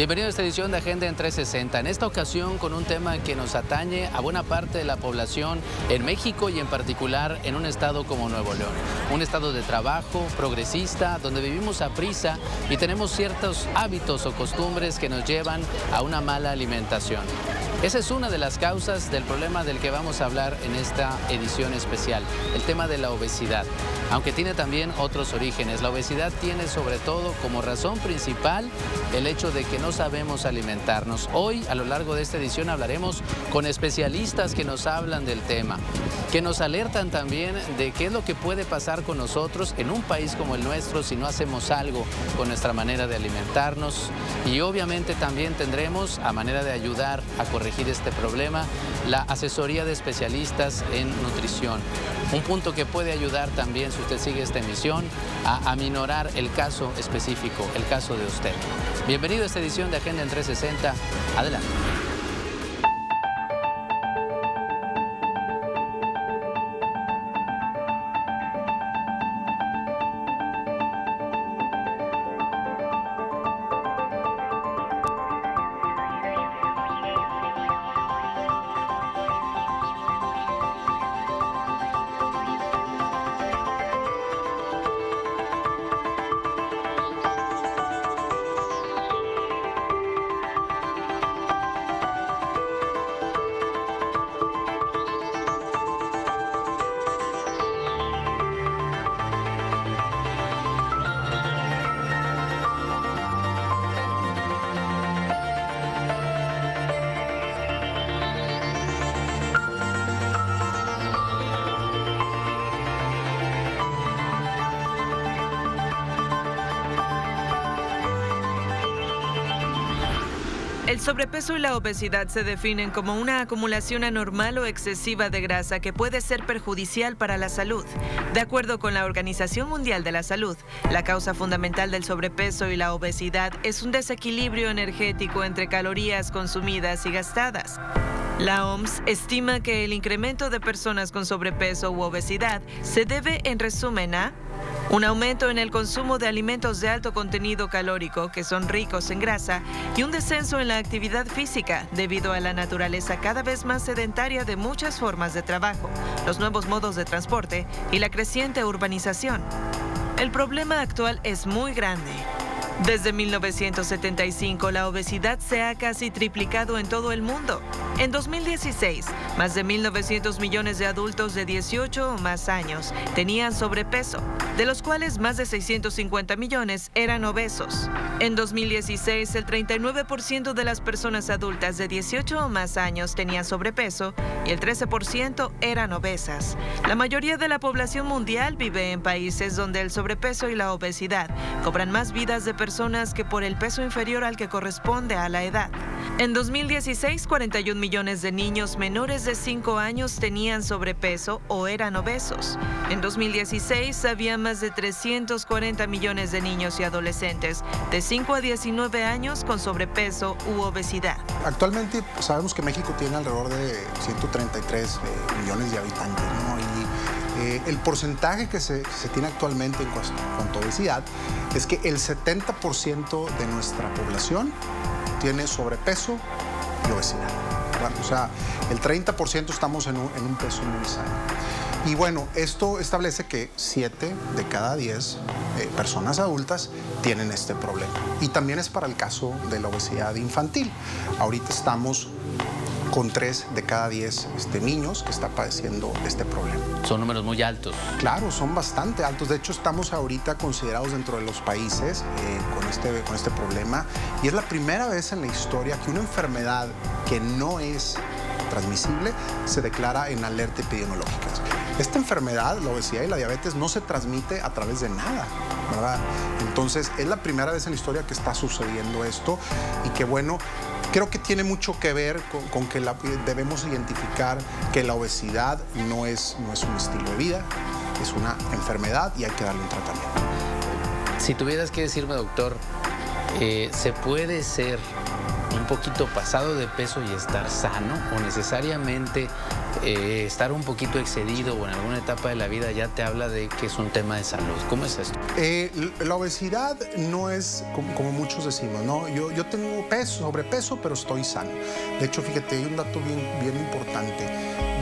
Bienvenido a esta edición de Agenda en 360. En esta ocasión con un tema que nos atañe a buena parte de la población en México y en particular en un estado como Nuevo León. Un estado de trabajo, progresista, donde vivimos a prisa y tenemos ciertos hábitos o costumbres que nos llevan a una mala alimentación. Esa es una de las causas del problema del que vamos a hablar en esta edición especial, el tema de la obesidad. Aunque tiene también otros orígenes, la obesidad tiene sobre todo como razón principal el hecho de que no sabemos alimentarnos. Hoy, a lo largo de esta edición, hablaremos con especialistas que nos hablan del tema, que nos alertan también de qué es lo que puede pasar con nosotros en un país como el nuestro si no hacemos algo con nuestra manera de alimentarnos. Y obviamente también tendremos, a manera de ayudar a corregir este problema, la asesoría de especialistas en nutrición. Un punto que puede ayudar también, si usted sigue esta emisión, a aminorar el caso específico, el caso de usted. Bienvenido a esta edición de Agenda en 360. Adelante. El sobrepeso y la obesidad se definen como una acumulación anormal o excesiva de grasa que puede ser perjudicial para la salud. De acuerdo con la Organización Mundial de la Salud, la causa fundamental del sobrepeso y la obesidad es un desequilibrio energético entre calorías consumidas y gastadas. La OMS estima que el incremento de personas con sobrepeso u obesidad se debe, en resumen, a un aumento en el consumo de alimentos de alto contenido calórico que son ricos en grasa y un descenso en la actividad física debido a la naturaleza cada vez más sedentaria de muchas formas de trabajo, los nuevos modos de transporte y la creciente urbanización. El problema actual es muy grande. Desde 1975, la obesidad se ha casi triplicado en todo el mundo. En 2016, más de 1.900 millones de adultos de 18 o más años tenían sobrepeso, de los cuales más de 650 millones eran obesos. En 2016, el 39% de las personas adultas de 18 o más años tenían sobrepeso y el 13% eran obesas. La mayoría de la población mundial vive en países donde el sobrepeso y la obesidad cobran más vidas de personas que por el peso inferior al que corresponde a la edad. En 2016, 41 millones de niños menores de 5 años tenían sobrepeso o eran obesos. En 2016, había más de 340 millones de niños y adolescentes de 5 a 19 años con sobrepeso u obesidad. Actualmente sabemos que México tiene alrededor de 133 millones de habitantes, ¿no? El porcentaje que se tiene actualmente en cuanto a obesidad es que el 70% de nuestra población tiene sobrepeso y obesidad. ¿Verdad? O sea, el 30% estamos en un peso muy sano. Y bueno, esto establece que 7 de cada 10 personas adultas tienen este problema. Y también es para el caso de la obesidad infantil. Ahorita estamos con 3 de cada 10 niños que están padeciendo este problema. Son números muy altos. Claro, son bastante altos. De hecho, estamos ahorita considerados dentro de los países con este problema. Y es la primera vez en la historia que una enfermedad que no es transmisible se declara en alerta epidemiológica. Esta enfermedad, la obesidad y la diabetes, no se transmite a través de nada, ¿verdad? Entonces, es la primera vez en la historia que está sucediendo esto y que, bueno, creo que tiene mucho que ver con que debemos identificar que la obesidad no es un estilo de vida, es una enfermedad y hay que darle un tratamiento. Si tuvieras que decirme, doctor, ¿se puede ser un poquito pasado de peso y estar sano, o necesariamente estar un poquito excedido o en alguna etapa de la vida ya te habla de que es un tema de salud? ¿Cómo es esto? La obesidad no es como muchos decimos, ¿no? Yo tengo sobrepeso, pero estoy sano. De hecho, fíjate, hay un dato bien importante.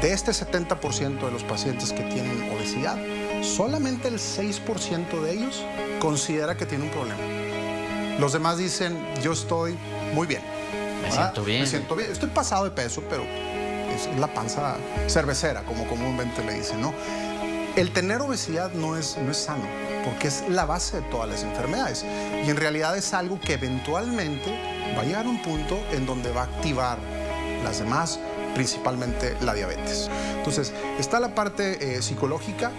De este 70% de los pacientes que tienen obesidad, solamente el 6% de ellos considera que tiene un problema. Los demás dicen, yo estoy muy bien. Me siento bien. Me siento bien. Estoy pasado de peso, pero es la panza cervecera, como comúnmente le dicen, ¿no? El tener obesidad no es sano, porque es la base de todas las enfermedades. Y en realidad es algo que eventualmente va a llegar a un punto en donde va a activar las demás, principalmente la diabetes. Entonces, está la parte psicológica,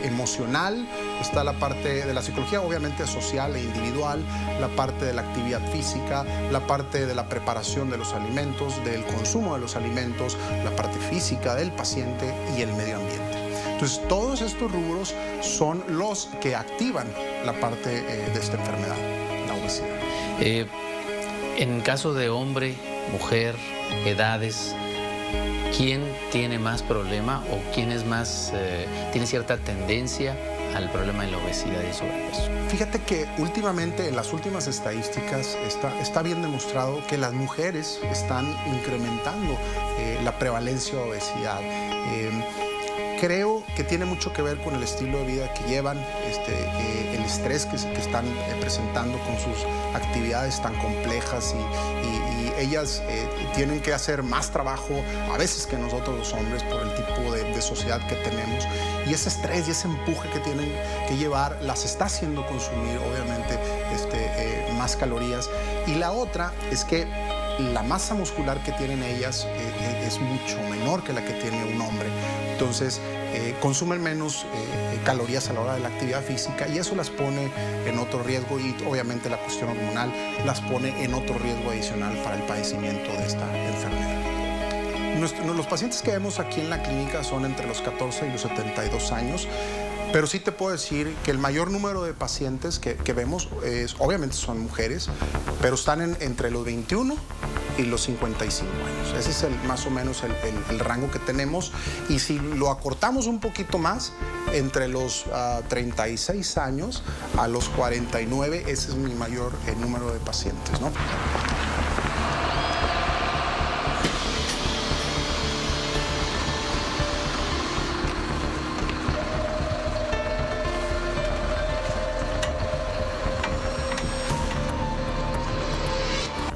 emocional, está la parte de la psicología, obviamente social e individual, la parte de la actividad física, la parte de la preparación de los alimentos, del consumo de los alimentos, la parte física del paciente y el medio ambiente. Entonces, todos estos rubros son los que activan la parte de esta enfermedad, la obesidad. En caso de hombre, mujer, edades, ¿quién tiene más problema o quién es más, tiene cierta tendencia al problema de la obesidad y sobrepeso? Fíjate que últimamente, en las últimas estadísticas, está bien demostrado que las mujeres están incrementando la prevalencia de obesidad. Creo que tiene mucho que ver con el estilo de vida que llevan, el estrés que están presentando con sus actividades tan complejas y ellas tienen que hacer más trabajo a veces que nosotros los hombres por el tipo de sociedad que tenemos, y ese estrés y ese empuje que tienen que llevar las está haciendo consumir obviamente más calorías. Y la otra es que la masa muscular que tienen ellas es mucho menor que la que tiene un hombre. Entonces, consumen menos calorías a la hora de la actividad física, y eso las pone en otro riesgo, y obviamente la cuestión hormonal las pone en otro riesgo adicional para el padecimiento de esta enfermedad. Los pacientes que vemos aquí en la clínica son entre los 14 y los 72 años. Pero sí te puedo decir que el mayor número de pacientes que vemos, obviamente son mujeres, pero están entre los 21 y los 55 años. Ese es más o menos el rango que tenemos. Y si lo acortamos un poquito más, entre los 36 años a los 49, ese es mi mayor número de pacientes, ¿no?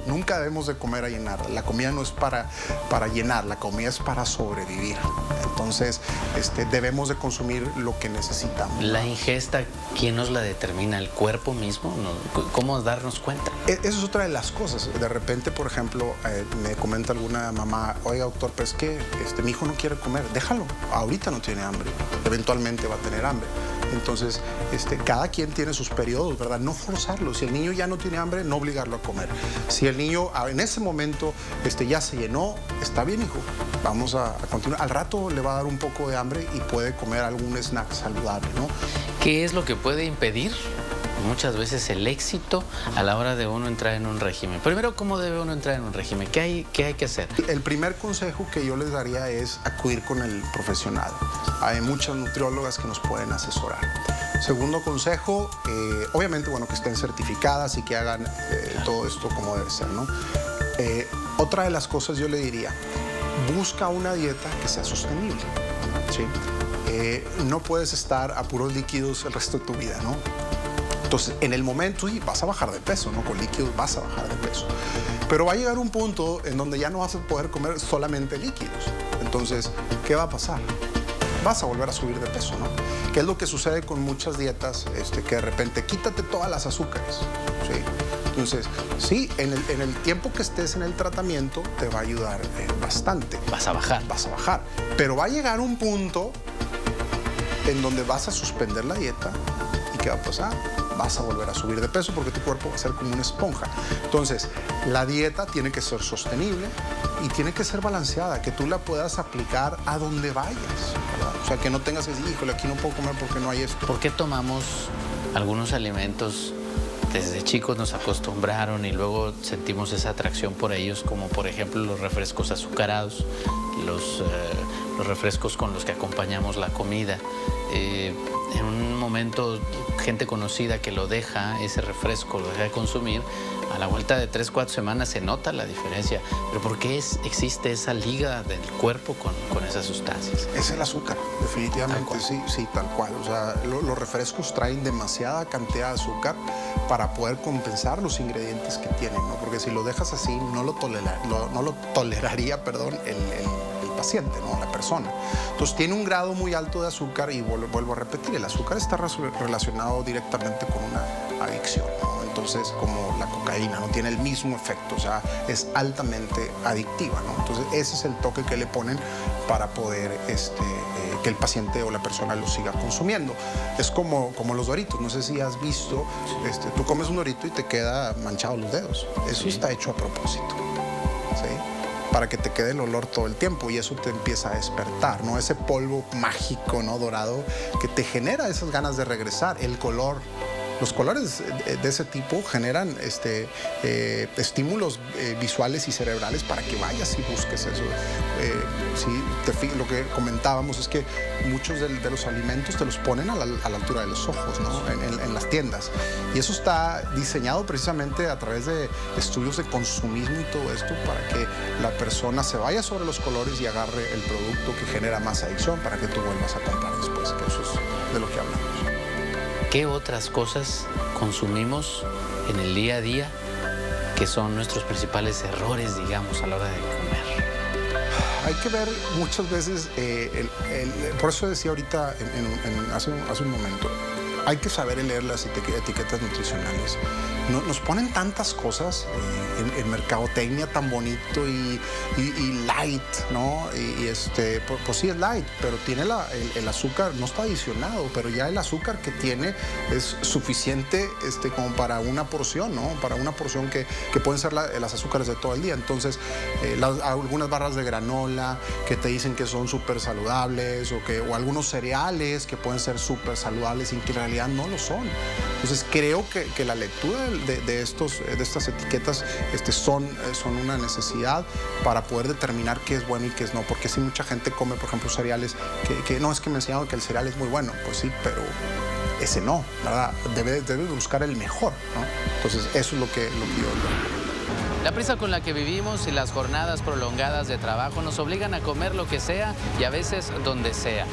Nunca debemos de comer a llenar. La comida no es para llenar, la comida es para sobrevivir. Entonces, debemos de consumir lo que necesitamos. ¿La ingesta, quién nos la determina? ¿El cuerpo mismo? ¿Cómo darnos cuenta? Esa es otra de las cosas. De repente, por ejemplo, me comenta alguna mamá, oiga, doctor, pero es que mi hijo no quiere comer. Déjalo, ahorita no tiene hambre, eventualmente va a tener hambre. Entonces, cada quien tiene sus periodos, ¿verdad? No forzarlo. Si el niño ya no tiene hambre, no obligarlo a comer. Si el niño en ese momento ya se llenó, está bien, hijo, vamos a continuar. Al rato le va a dar un poco de hambre y puede comer algún snack saludable, ¿no? ¿Qué es lo que puede impedir muchas veces el éxito a la hora de uno entrar en un régimen? Primero, ¿cómo debe uno entrar en un régimen? ¿Qué hay que hacer? El primer consejo que yo les daría es acudir con el profesional. Hay muchas nutriólogas que nos pueden asesorar. Segundo consejo, obviamente, bueno, que estén certificadas y que hagan todo esto como debe ser, ¿no? Otra de las cosas yo le diría, busca una dieta que sea sostenible, ¿sí? No puedes estar a puros líquidos el resto de tu vida, ¿no? Entonces, en el momento, sí, vas a bajar de peso, ¿no? Con líquidos vas a bajar de peso. Pero va a llegar un punto en donde ya no vas a poder comer solamente líquidos. Entonces, ¿qué va a pasar? Vas a volver a subir de peso, ¿no? ¿Qué es lo que sucede con muchas dietas? Que de repente, quítate todas las azúcares, ¿sí? Entonces, sí, en el tiempo que estés en el tratamiento, te va a ayudar bastante. Vas a bajar. Vas a bajar. Pero va a llegar un punto en donde vas a suspender la dieta, ¿y qué va a pasar? Vas a volver a subir de peso porque tu cuerpo va a ser como una esponja. Entonces, la dieta tiene que ser sostenible y tiene que ser balanceada, que tú la puedas aplicar a donde vayas, ¿verdad? O sea, que no tengas que decir, híjole, aquí no puedo comer porque no hay esto. ¿Por qué tomamos algunos alimentos desde chicos nos acostumbraron y luego sentimos esa atracción por ellos, como por ejemplo los refrescos azucarados, los refrescos con los que acompañamos la comida. En un momento, gente conocida que lo deja, ese refresco lo deja de consumir, a la vuelta de 3, 4 semanas se nota la diferencia. ¿Pero por qué existe esa liga del cuerpo con esas sustancias? Es el azúcar, definitivamente, sí, tal cual. O sea, los refrescos traen demasiada cantidad de azúcar para poder compensar los ingredientes que tienen, ¿no? Porque si lo dejas así, no lo toleraría, el paciente, ¿no? La persona. Entonces tiene un grado muy alto de azúcar y vuelvo a repetir, el azúcar está relacionado directamente con una adicción, ¿no? Entonces, como la cocaína, no tiene el mismo efecto, o sea, es altamente adictiva, ¿no? Entonces, ese es el toque que le ponen para poder que el paciente o la persona lo siga consumiendo. Es como los Doritos, no sé si has visto, tú comes un Dorito y te queda manchado los dedos. Eso está hecho a propósito, ¿sí? Para que te quede el olor todo el tiempo y eso te empieza a despertar, ¿no? Ese polvo mágico, ¿no? Dorado que te genera esas ganas de regresar, el color. Los colores de ese tipo generan estímulos visuales y cerebrales para que vayas y busques eso. Lo que comentábamos es que muchos de los alimentos te los ponen a la altura de los ojos, ¿no? En las tiendas. Y eso está diseñado precisamente a través de estudios de consumismo y todo esto para que la persona se vaya sobre los colores y agarre el producto que genera más adicción para que tú vuelvas a comprar después, que eso es de lo que hablamos. ¿Qué otras cosas consumimos en el día a día que son nuestros principales errores, digamos, a la hora de comer? Hay que ver muchas veces, por eso decía ahorita hace un momento, hay que saber leer las etiquetas nutricionales. Nos ponen tantas cosas en mercadotecnia tan bonito y light, ¿no? Pues sí es light, pero tiene el azúcar, no está adicionado, pero ya el azúcar que tiene es suficiente como para una porción, ¿no? Para una porción que pueden ser las azúcares de todo el día. Entonces, algunas barras de granola que te dicen que son súper saludables o algunos cereales que pueden ser súper saludables y que en realidad no lo son. Entonces, creo que la lectura de estas etiquetas son una necesidad para poder determinar qué es bueno y qué es no, porque si mucha gente come, por ejemplo, cereales que no, es que me enseñaron que el cereal es muy bueno, pues sí, pero ese no, ¿verdad? Debe buscar el mejor, ¿no? Entonces, eso es lo que yo digo. La prisa con la que vivimos y las jornadas prolongadas de trabajo nos obligan a comer lo que sea y a veces donde sea.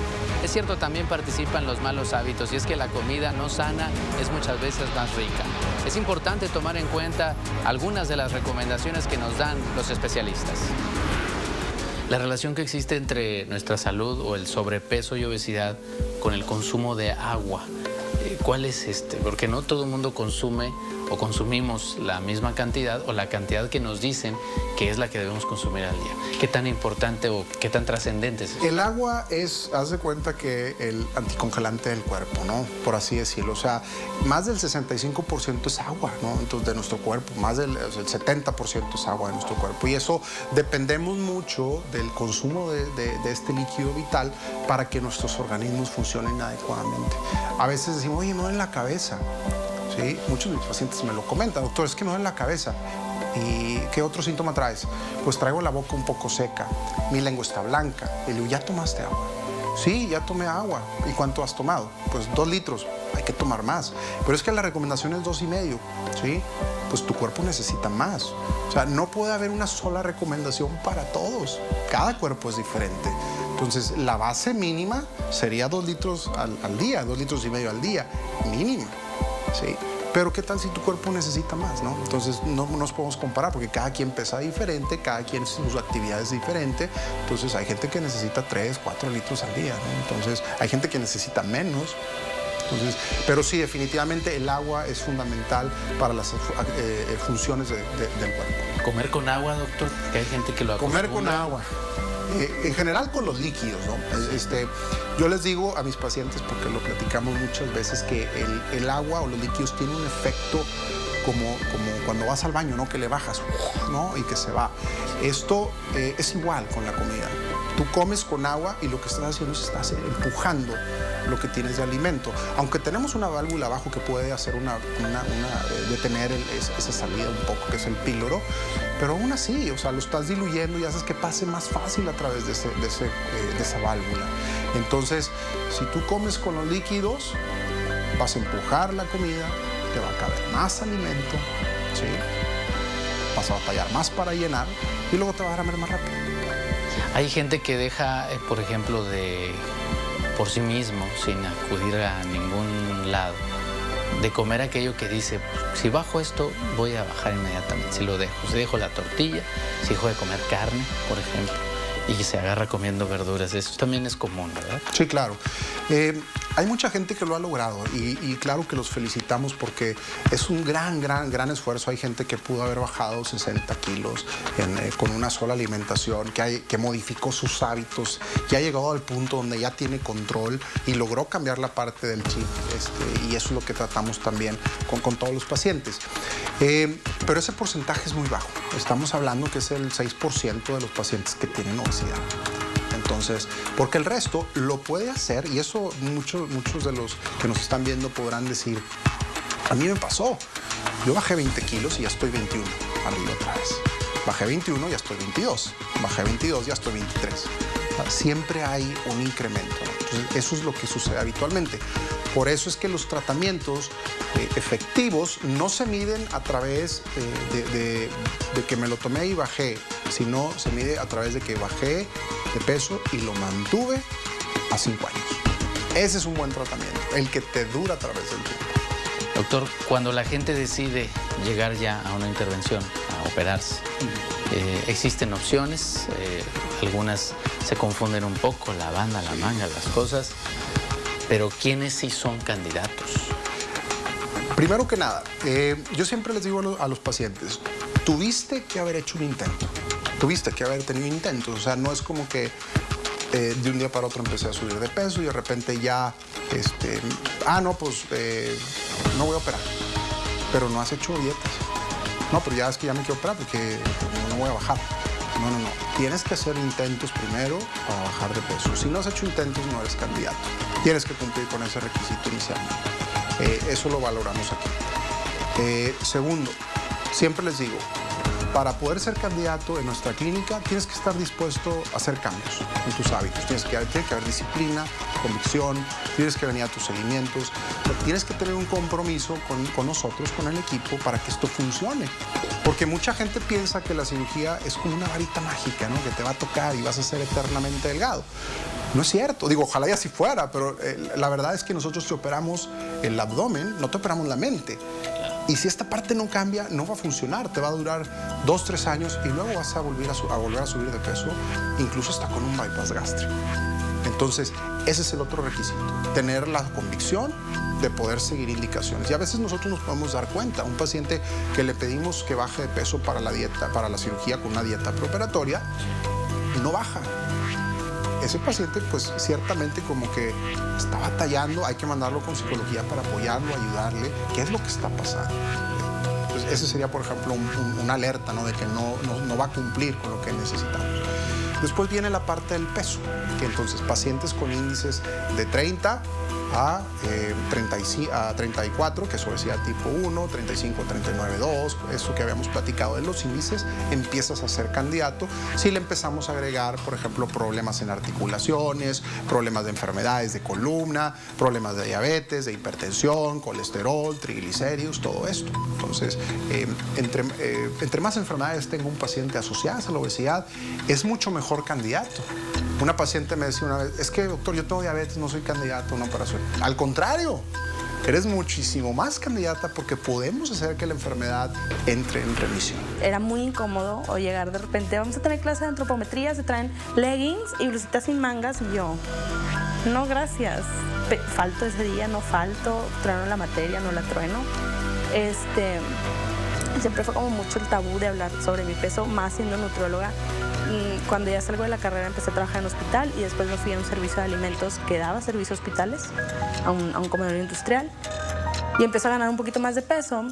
Es cierto, también participan los malos hábitos y es que la comida no sana es muchas veces más rica. Es importante tomar en cuenta algunas de las recomendaciones que nos dan los especialistas. La relación que existe entre nuestra salud o el sobrepeso y obesidad con el consumo de agua. ¿Cuál es Porque no todo el mundo consume o consumimos la misma cantidad o la cantidad que nos dicen que es la que debemos consumir al día. ¿Qué tan importante o qué tan trascendente es eso? El agua haz de cuenta que el anticongelante del cuerpo, ¿no? Por así decirlo. O sea, más del 65% es agua, ¿no? Entonces, de nuestro cuerpo, más del 70% es agua de nuestro cuerpo. Y eso dependemos mucho del consumo de este líquido vital para que nuestros organismos funcionen adecuadamente. A veces decimos, oye, me duele la cabeza. ¿Sí? Muchos de mis pacientes me lo comentan, doctor, es que me duele la cabeza. ¿Y qué otro síntoma traes? Pues traigo la boca un poco seca, mi lengua está blanca. Y le digo, ¿ya tomaste agua? Sí, ya tomé agua. ¿Y cuánto has tomado? Pues 2 litros. Hay que tomar más. Pero es que la recomendación es 2,5. ¿Sí? Pues tu cuerpo necesita más. O sea, no puede haber una sola recomendación para todos. Cada cuerpo es diferente. Entonces, la base mínima sería 2 litros al día, 2,5 litros al día, mínima. ¿Sí? Pero ¿qué tal si tu cuerpo necesita más, ¿no? Entonces no nos podemos comparar porque cada quien pesa diferente, cada quien sus actividades diferente. Entonces hay gente que necesita 3, 4 litros al día, ¿no? Entonces hay gente que necesita menos. Entonces, pero sí, definitivamente el agua es fundamental para las funciones del cuerpo. ¿Comer con agua, doctor? Que hay gente que lo acostumbra. Comer con agua. En general con los líquidos, ¿no? Yo les digo a mis pacientes, porque lo platicamos muchas veces, que el agua o los líquidos tienen un efecto como cuando vas al baño, ¿no? Que le bajas, ¿no? Y que se va. Esto es igual con la comida. Tú comes con agua y lo que estás haciendo es estás empujando lo que tienes de alimento. Aunque tenemos una válvula abajo que puede hacer detener esa salida un poco, que es el píloro, pero aún así, o sea, lo estás diluyendo y haces que pase más fácil a través de esa válvula. Entonces, si tú comes con los líquidos, vas a empujar la comida, te va a caber más alimento, ¿sí? Vas a batallar más para llenar y luego te vas a mermar más rápido. Hay gente que deja, por ejemplo, por sí mismo, sin acudir a ningún lado, de comer aquello que dice, si bajo esto, voy a bajar inmediatamente. Si dejo la tortilla, si dejo de comer carne, por ejemplo, y se agarra comiendo verduras. Eso también es común, ¿verdad? Sí, claro. Hay mucha gente que lo ha logrado y claro que los felicitamos porque es un gran esfuerzo. Hay gente que pudo haber bajado 60 kilos con una sola alimentación, que modificó sus hábitos, que ha llegado al punto donde ya tiene control y logró cambiar la parte del chip. Y eso es lo que tratamos también con todos los pacientes. Pero ese porcentaje es muy bajo. Estamos hablando que es el 6% de los pacientes que tienen obesidad. Entonces, porque el resto lo puede hacer, y eso muchos de los que nos están viendo podrán decir, a mí me pasó, yo bajé 20 kilos y ya estoy 21, arriba otra vez. Bajé 21, ya estoy 22, bajé 22, ya estoy 23. Siempre hay un incremento, ¿no? Entonces, eso es lo que sucede habitualmente. Por eso es que los tratamientos efectivos no se miden a través de que me lo tomé y bajé, sino se mide a través de que bajé de peso y lo mantuve a 5 años. Ese es un buen tratamiento, el que te dura a través del tiempo. Doctor, cuando la gente decide llegar ya a una intervención, a operarse, existen opciones, algunas se confunden un poco, la banda, la manga, las cosas, pero ¿quiénes sí son candidatos? Primero que nada, yo siempre les digo a los pacientes, tuviste que haber hecho un intento, tuviste que haber tenido intentos, o sea, no es como que de un día para otro empecé a subir de peso y de repente ya, no, pues no voy a operar, pero no has hecho dietas. No, pero ya es que ya me quiero operar porque no voy a bajar. No. Tienes que hacer intentos primero para bajar de peso. Si no has hecho intentos, no eres candidato. Tienes que cumplir con ese requisito inicialmente. Eso lo valoramos aquí. Segundo, siempre les digo, para poder ser candidato en nuestra clínica, tienes que estar dispuesto a hacer cambios en tus hábitos. Tiene que haber disciplina, convicción, tienes que venir a tus seguimientos, tienes que tener un compromiso con nosotros, con el equipo, para que esto funcione. Porque mucha gente piensa que la cirugía es como una varita mágica, ¿no? Que te va a tocar y vas a ser eternamente delgado. No es cierto. Digo, ojalá y así fuera, pero la verdad es que nosotros te operamos el abdomen, no te operamos la mente. Y si esta parte no cambia, no va a funcionar. Te va a durar 2, 3 años y luego vas a volver a subir de peso, incluso hasta con un bypass gástrico. Entonces, ese es el otro requisito, tener la convicción de poder seguir indicaciones. Y a veces nosotros nos podemos dar cuenta, un paciente que le pedimos que baje de peso para la cirugía con una dieta preoperatoria, no baja. Ese paciente, pues ciertamente como que está batallando, hay que mandarlo con psicología para apoyarlo, ayudarle. ¿Qué es lo que está pasando? Entonces, ese sería, por ejemplo, una alerta, ¿no? De que no va a cumplir con lo que necesitamos. Después viene la parte del peso, que entonces pacientes con índices de 30 a 34, que es obesidad tipo 1, 35, 39, 2, eso que habíamos platicado de los índices, empiezas a ser candidato si le empezamos a agregar, por ejemplo, problemas en articulaciones, problemas de enfermedades de columna, problemas de diabetes, de hipertensión, colesterol, triglicéridos, todo esto. Entonces, entre más enfermedades tenga un paciente asociadas a la obesidad, es mucho mejor candidato. Una paciente me decía una vez, es que doctor, yo tengo diabetes, no soy candidato a una operación. Al contrario, eres muchísimo más candidata porque podemos hacer que la enfermedad entre en remisión. Era muy incómodo o llegar de repente, vamos a tener clase de antropometría, se traen leggings y blusitas sin mangas y yo, no gracias, falto ese día, no falto, trueno la materia, no la trueno. Siempre fue como mucho el tabú de hablar sobre mi peso, más siendo nutrióloga. Cuando ya salgo de la carrera empecé a trabajar en hospital y después me fui a un servicio de alimentos que daba servicios a hospitales, a un comedor industrial, y empecé a ganar un poquito más de peso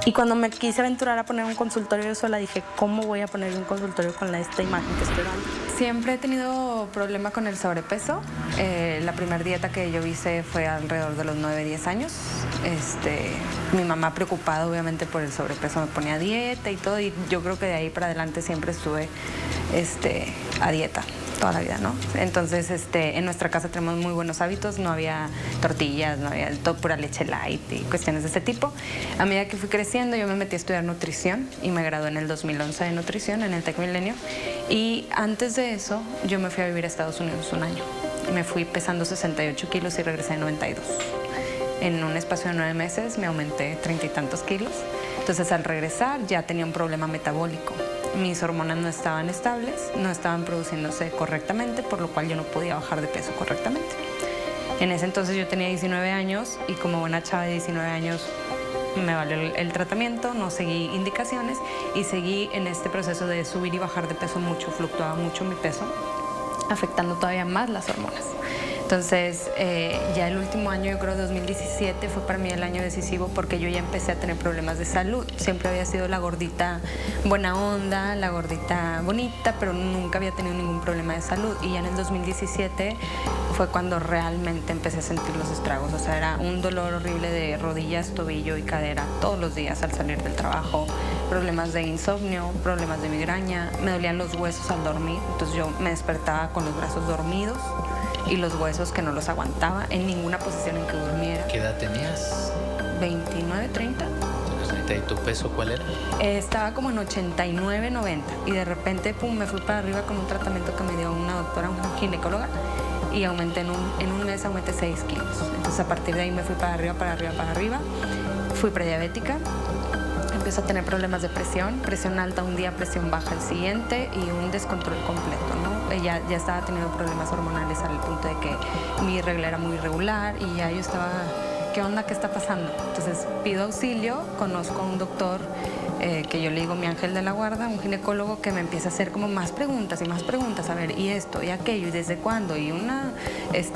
Y cuando me quise aventurar a poner un consultorio yo sola, dije, ¿cómo voy a poner un consultorio con esta imagen que estoy dando? Siempre he tenido problema con el sobrepeso. La primera dieta que yo hice fue alrededor de los 9-10 años. Mi mamá preocupada obviamente por el sobrepeso me ponía a dieta y todo, y yo creo que de ahí para adelante siempre estuve a dieta toda la vida, ¿no? Entonces, en nuestra casa tenemos muy buenos hábitos, no había tortillas, no había todo, pura leche light y cuestiones de ese tipo. A medida que fui creciendo, yo me metí a estudiar nutrición y me gradué en el 2011 de nutrición en el Tec Milenio. Y antes de eso, yo me fui a vivir a Estados Unidos un año. Me fui pesando 68 kilos y regresé a 92. En un espacio de 9 meses me aumenté 30 y tantos kilos. Entonces, al regresar ya tenía un problema metabólico. Mis hormonas no estaban estables, no estaban produciéndose correctamente, por lo cual yo no podía bajar de peso correctamente. En ese entonces yo tenía 19 años y como buena chava de 19 años me valió el tratamiento, no seguí indicaciones y seguí en este proceso de subir y bajar de peso mucho, fluctuaba mucho mi peso, afectando todavía más las hormonas. Entonces, ya el último año, yo creo 2017, fue para mí el año decisivo porque yo ya empecé a tener problemas de salud. Siempre había sido la gordita buena onda, la gordita bonita, pero nunca había tenido ningún problema de salud. Y ya en el 2017 fue cuando realmente empecé a sentir los estragos. O sea, era un dolor horrible de rodillas, tobillo y cadera todos los días al salir del trabajo. Problemas de insomnio, problemas de migraña, me dolían los huesos al dormir. Entonces yo me despertaba con los brazos dormidos y los huesos que no los aguantaba en ninguna posición en que durmiera. ¿Qué edad tenías? 29, 30. ¿Y tu peso cuál era? Estaba como en 89, 90 y de repente pum, me fui para arriba con un tratamiento que me dio una doctora, una ginecóloga, y aumenté en un mes aumenté 6 kilos. Entonces a partir de ahí me fui para arriba, para arriba, para arriba. Fui prediabética. Empiezo a tener problemas de presión alta un día, presión baja el siguiente y un descontrol completo, ¿no? Ya estaba teniendo problemas hormonales al punto de que mi regla era muy irregular y ya yo estaba, ¿qué onda? ¿Qué está pasando? Entonces pido auxilio, conozco a un doctor que yo le digo mi ángel de la guarda, un ginecólogo que me empieza a hacer como más preguntas y más preguntas, a ver, y esto, y aquello, y desde cuándo, y una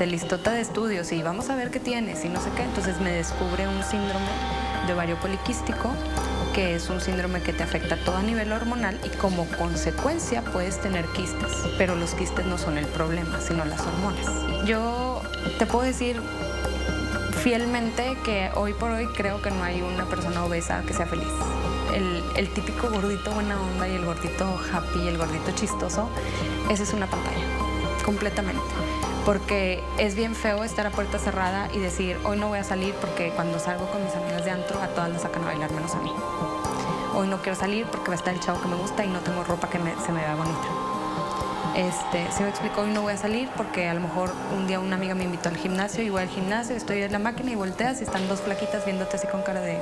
listota de estudios, y vamos a ver qué tienes, y no sé qué. Entonces me descubre un síndrome de ovario poliquístico, que es un síndrome que te afecta todo a nivel hormonal y como consecuencia puedes tener quistes, pero los quistes no son el problema, sino las hormonas. Yo te puedo decir fielmente que hoy por hoy creo que no hay una persona obesa que sea feliz. El típico gordito buena onda y el gordito happy y el gordito chistoso, esa es una pantalla, completamente. Porque es bien feo estar a puerta cerrada y decir, hoy no voy a salir porque cuando salgo con mis amigas de antro, a todas las sacan a bailar menos a mí. Hoy no quiero salir porque va a estar el chavo que me gusta y no tengo ropa que se me vea bonita. Si me explico, hoy no voy a salir porque a lo mejor un día una amiga me invitó al gimnasio y voy al gimnasio, estoy en la máquina y volteas y están dos flaquitas viéndote así con cara de...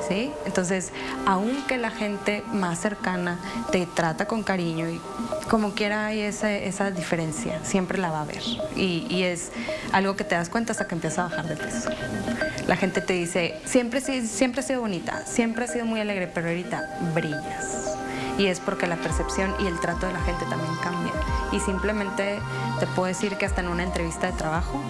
¿Sí? Entonces, aunque la gente más cercana te trata con cariño y como quiera hay esa diferencia, siempre la va a haber. Y es algo que te das cuenta hasta que empiezas a bajar de peso. La gente te dice, siempre has sido bonita, siempre has sido muy alegre, pero ahorita brillas. Y es porque la percepción y el trato de la gente también cambia. Y simplemente te puedo decir que hasta en una entrevista de trabajo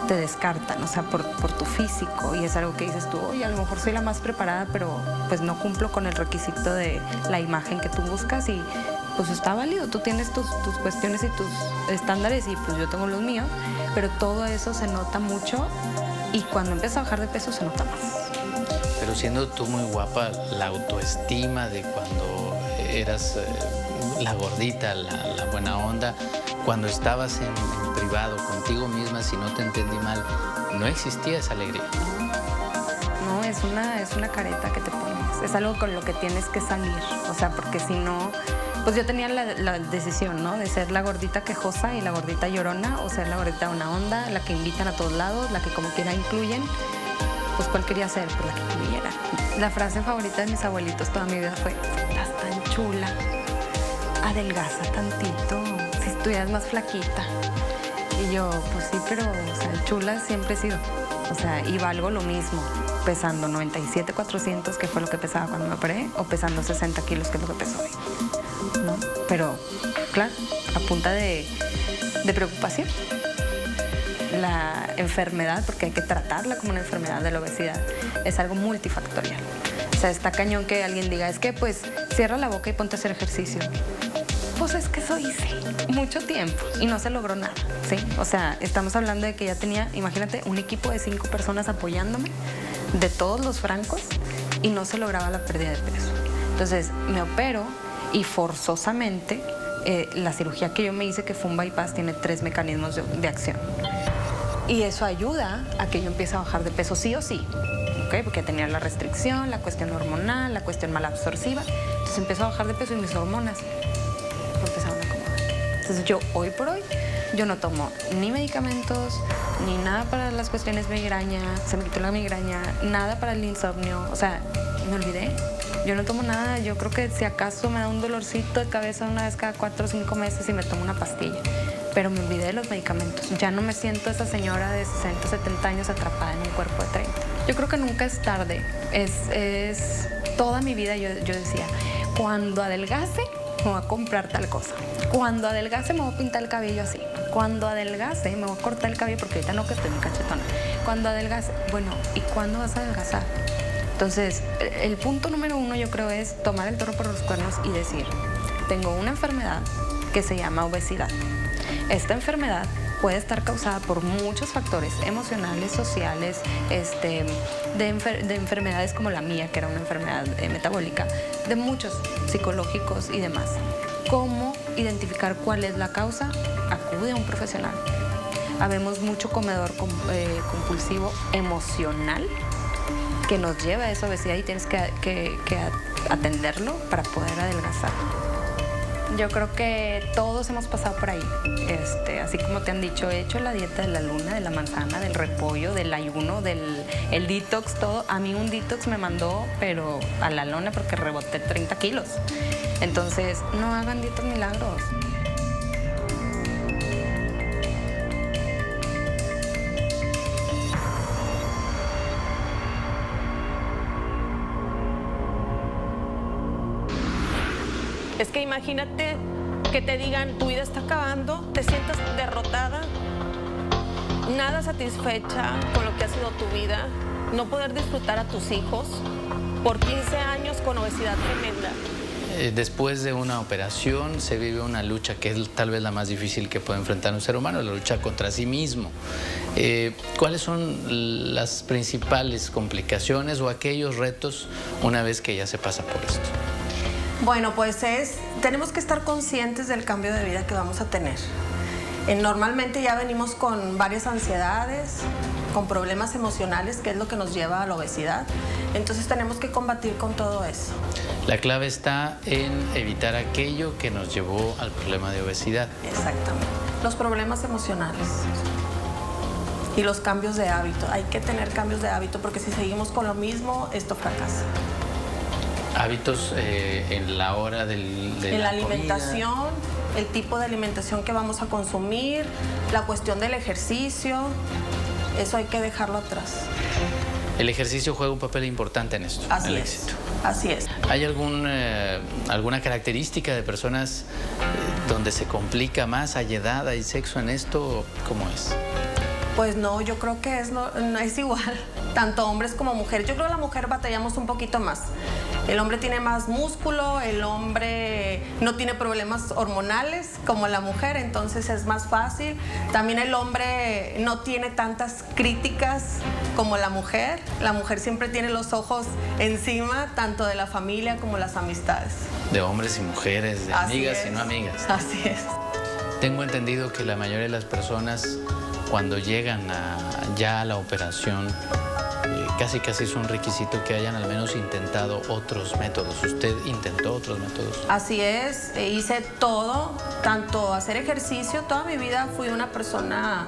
te descartan, o sea, por tu físico, y es algo que dices tú, oye, a lo mejor soy la más preparada, pero pues no cumplo con el requisito de la imagen que tú buscas y pues está válido, tú tienes tus cuestiones y tus estándares y pues yo tengo los míos, pero todo eso se nota mucho y cuando empiezas a bajar de peso se nota más. Pero siendo tú muy guapa, la autoestima de cuando eras la gordita, la buena onda, cuando estabas en privado contigo misma, si no te entendí mal, no existía esa alegría. No, es una careta que te pones, es algo con lo que tienes que salir, o sea, porque si no, pues yo tenía la decisión, ¿no? De ser la gordita quejosa y la gordita llorona, o ser la gordita buena onda, la que invitan a todos lados, la que como quiera incluyen. Pues cuál quería ser, pues la que incluyera. La frase favorita de mis abuelitos toda mi vida fue, estás tan chula, adelgaza tantito, si estuvieras más flaquita. Y yo, pues sí, pero o sea, chula siempre he sido. O sea, y valgo lo mismo, pesando 97,400, que fue lo que pesaba cuando me operé, o pesando 60 kilos, que es lo que peso hoy, ¿no? Pero, claro, a punta de preocupación. la enfermedad, porque hay que tratarla como una enfermedad de la obesidad, es algo multifactorial. O sea, está cañón que alguien diga, es que pues cierra la boca y ponte a hacer ejercicio. Pues es que eso hice mucho tiempo y no se logró nada, ¿sí? O sea, estamos hablando de que ya tenía, imagínate, un equipo de 5 personas apoyándome de todos los francos y no se lograba la pérdida de peso. Entonces me opero y forzosamente la cirugía que yo me hice, que fue un bypass, tiene 3 mecanismos de acción. Y eso ayuda a que yo empiece a bajar de peso sí o sí, ¿ok? Porque tenía la restricción, la cuestión hormonal, la cuestión malabsortiva. Entonces empiezo a bajar de peso y mis hormonas empezaron a acomodar. Entonces yo hoy por hoy, yo no tomo ni medicamentos, ni nada para las cuestiones migraña, se me quitó la migraña, nada para el insomnio, o sea, me olvidé. Yo no tomo nada, yo creo que si acaso me da un dolorcito de cabeza una vez cada 4 o 5 meses y me tomo una pastilla. Pero me olvidé de los medicamentos. Ya no me siento esa señora de 60, 70 años atrapada en un cuerpo de 30. Yo creo que nunca es tarde. Es toda mi vida yo decía, cuando adelgace me voy a comprar tal cosa. Cuando adelgace me voy a pintar el cabello así. Cuando adelgace me voy a cortar el cabello porque ahorita no, que estoy muy cachetona. Cuando adelgace, bueno, ¿y cuándo vas a adelgazar? Entonces, el punto número 1 yo creo es tomar el toro por los cuernos y decir, tengo una enfermedad que se llama obesidad. Esta enfermedad puede estar causada por muchos factores emocionales, sociales, de enfermedades como la mía, que era una enfermedad metabólica, de muchos psicológicos y demás. ¿Cómo identificar cuál es la causa? Acude a un profesional. Habemos mucho comedor compulsivo emocional que nos lleva a esa obesidad y tienes que atenderlo para poder adelgazar. Yo creo que todos hemos pasado por ahí. Así como te han dicho, he hecho la dieta de la luna, de la manzana, del repollo, del ayuno, el detox, todo. A mí un detox me mandó, pero a la lona porque reboté 30 kilos. Entonces, no hagan dietas milagros. Es que imagínate que te digan, tu vida está acabando, te sientas derrotada, nada satisfecha con lo que ha sido tu vida, no poder disfrutar a tus hijos por 15 años con obesidad tremenda. Después de una operación se vive una lucha que es tal vez la más difícil que puede enfrentar un ser humano, la lucha contra sí mismo. ¿Cuáles son las principales complicaciones o aquellos retos una vez que ya se pasa por esto? Bueno, pues tenemos que estar conscientes del cambio de vida que vamos a tener. Normalmente ya venimos con varias ansiedades, con problemas emocionales, que es lo que nos lleva a la obesidad. Entonces tenemos que combatir con todo eso. La clave está en evitar aquello que nos llevó al problema de obesidad. Exactamente. Los problemas emocionales y los cambios de hábito. Hay que tener cambios de hábito porque si seguimos con lo mismo, esto fracasa. Hábitos en la hora de la alimentación, comida. El tipo de alimentación que vamos a consumir, la cuestión del ejercicio, eso hay que dejarlo atrás. El ejercicio juega un papel importante en esto, en el éxito. Así es. ¿Hay alguna característica de personas donde se complica más? ¿Hay edad, hay sexo en esto? ¿Cómo es? Pues no, yo creo que no es igual, tanto hombres como mujeres. Yo creo que la mujer batallamos un poquito más. El hombre tiene más músculo, el hombre no tiene problemas hormonales como la mujer, entonces es más fácil. También el hombre no tiene tantas críticas como la mujer. La mujer siempre tiene los ojos encima, tanto de la familia como las amistades. De hombres y mujeres, de amigas y no amigas. Así es. Tengo entendido que la mayoría de las personas, cuando llegan ya a la operación, casi es un requisito que hayan al menos intentado otros métodos. ¿Usted intentó otros métodos? Así es, hice todo, tanto hacer ejercicio. Toda mi vida fui una persona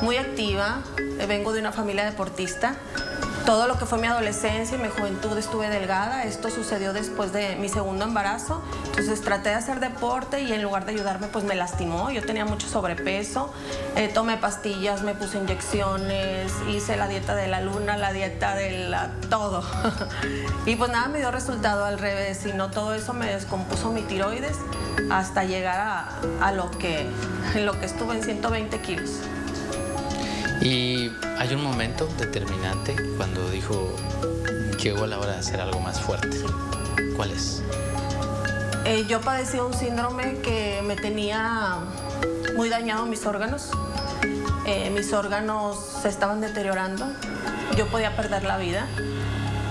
muy activa, vengo de una familia deportista. Todo lo que fue mi adolescencia y mi juventud estuve delgada. Esto sucedió después de mi segundo embarazo. Entonces traté de hacer deporte y en lugar de ayudarme pues me lastimó. Yo tenía mucho sobrepeso, tomé pastillas, me puse inyecciones, hice la dieta de la luna, la dieta de todo. Y pues nada me dio resultado, al revés, sino todo eso me descompuso mi tiroides hasta llegar a lo que estuve en 120 kilos. Y hay un momento determinante cuando dijo, llegó la hora de hacer algo más fuerte. ¿Cuál es? Yo padecía un síndrome que me tenía muy dañado mis órganos. Mis órganos se estaban deteriorando. Yo podía perder la vida.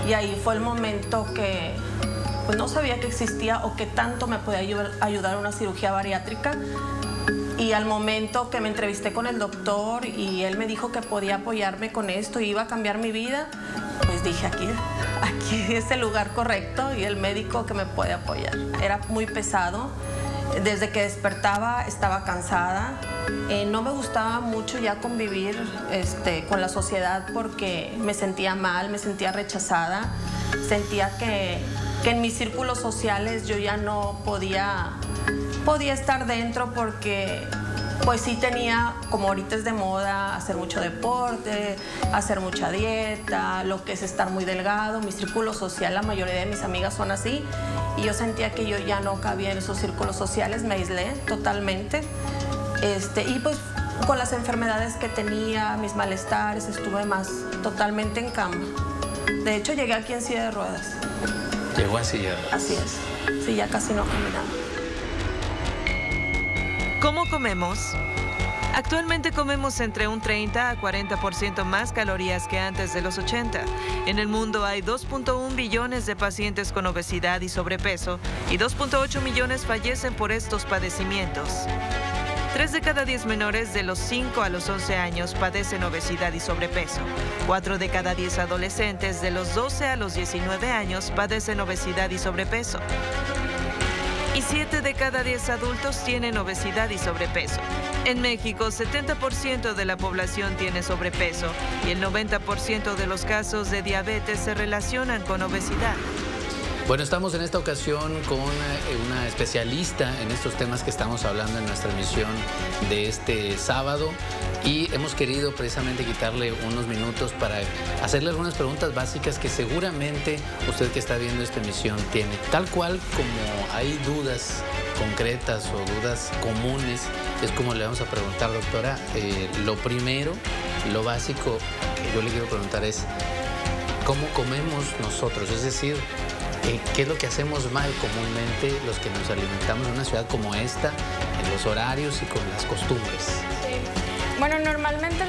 Y ahí fue el momento que pues, no sabía que existía o que tanto me podía ayudar una cirugía bariátrica. Y al momento que me entrevisté con el doctor y él me dijo que podía apoyarme con esto y iba a cambiar mi vida, pues dije, aquí es el lugar correcto y el médico que me puede apoyar. Era muy pesado. Desde que despertaba estaba cansada. No me gustaba mucho ya convivir con la sociedad porque me sentía mal, me sentía rechazada. Sentía que en mis círculos sociales yo ya no podía estar dentro porque pues sí tenía, como ahorita es de moda, hacer mucho deporte, hacer mucha dieta, lo que es estar muy delgado. Mi círculo social, la mayoría de mis amigas son así y yo sentía que yo ya no cabía en esos círculos sociales, me aislé totalmente. Y pues con las enfermedades que tenía, mis malestares, estuve más totalmente en cama. De hecho, llegué aquí en silla de ruedas. Llegó en silla de ruedas. Así es. Sí, ya casi no caminaba. ¿Cómo comemos? Actualmente comemos entre un 30 a 40% más calorías que antes de los 80. En el mundo hay 2.1 billones de pacientes con obesidad y sobrepeso y 2.8 millones fallecen por estos padecimientos. 3 de cada 10 menores de los 5 a los 11 años padecen obesidad y sobrepeso. 4 de cada 10 adolescentes de los 12 a los 19 años padecen obesidad y sobrepeso. Y 7 de cada 10 adultos tienen obesidad y sobrepeso. En México, 70% de la población tiene sobrepeso y el 90% de los casos de diabetes se relacionan con obesidad. Bueno, estamos en esta ocasión con una especialista en estos temas que estamos hablando en nuestra emisión de este sábado y hemos querido precisamente quitarle unos minutos para hacerle algunas preguntas básicas que seguramente usted que está viendo esta emisión tiene. Tal cual como hay dudas concretas o dudas comunes, es como le vamos a preguntar, doctora. Lo primero, lo básico que yo le quiero preguntar es ¿cómo comemos nosotros? Es decir, ¿qué es lo que hacemos mal comúnmente los que nos alimentamos en una ciudad como esta, en los horarios y con las costumbres? Sí. Bueno, normalmente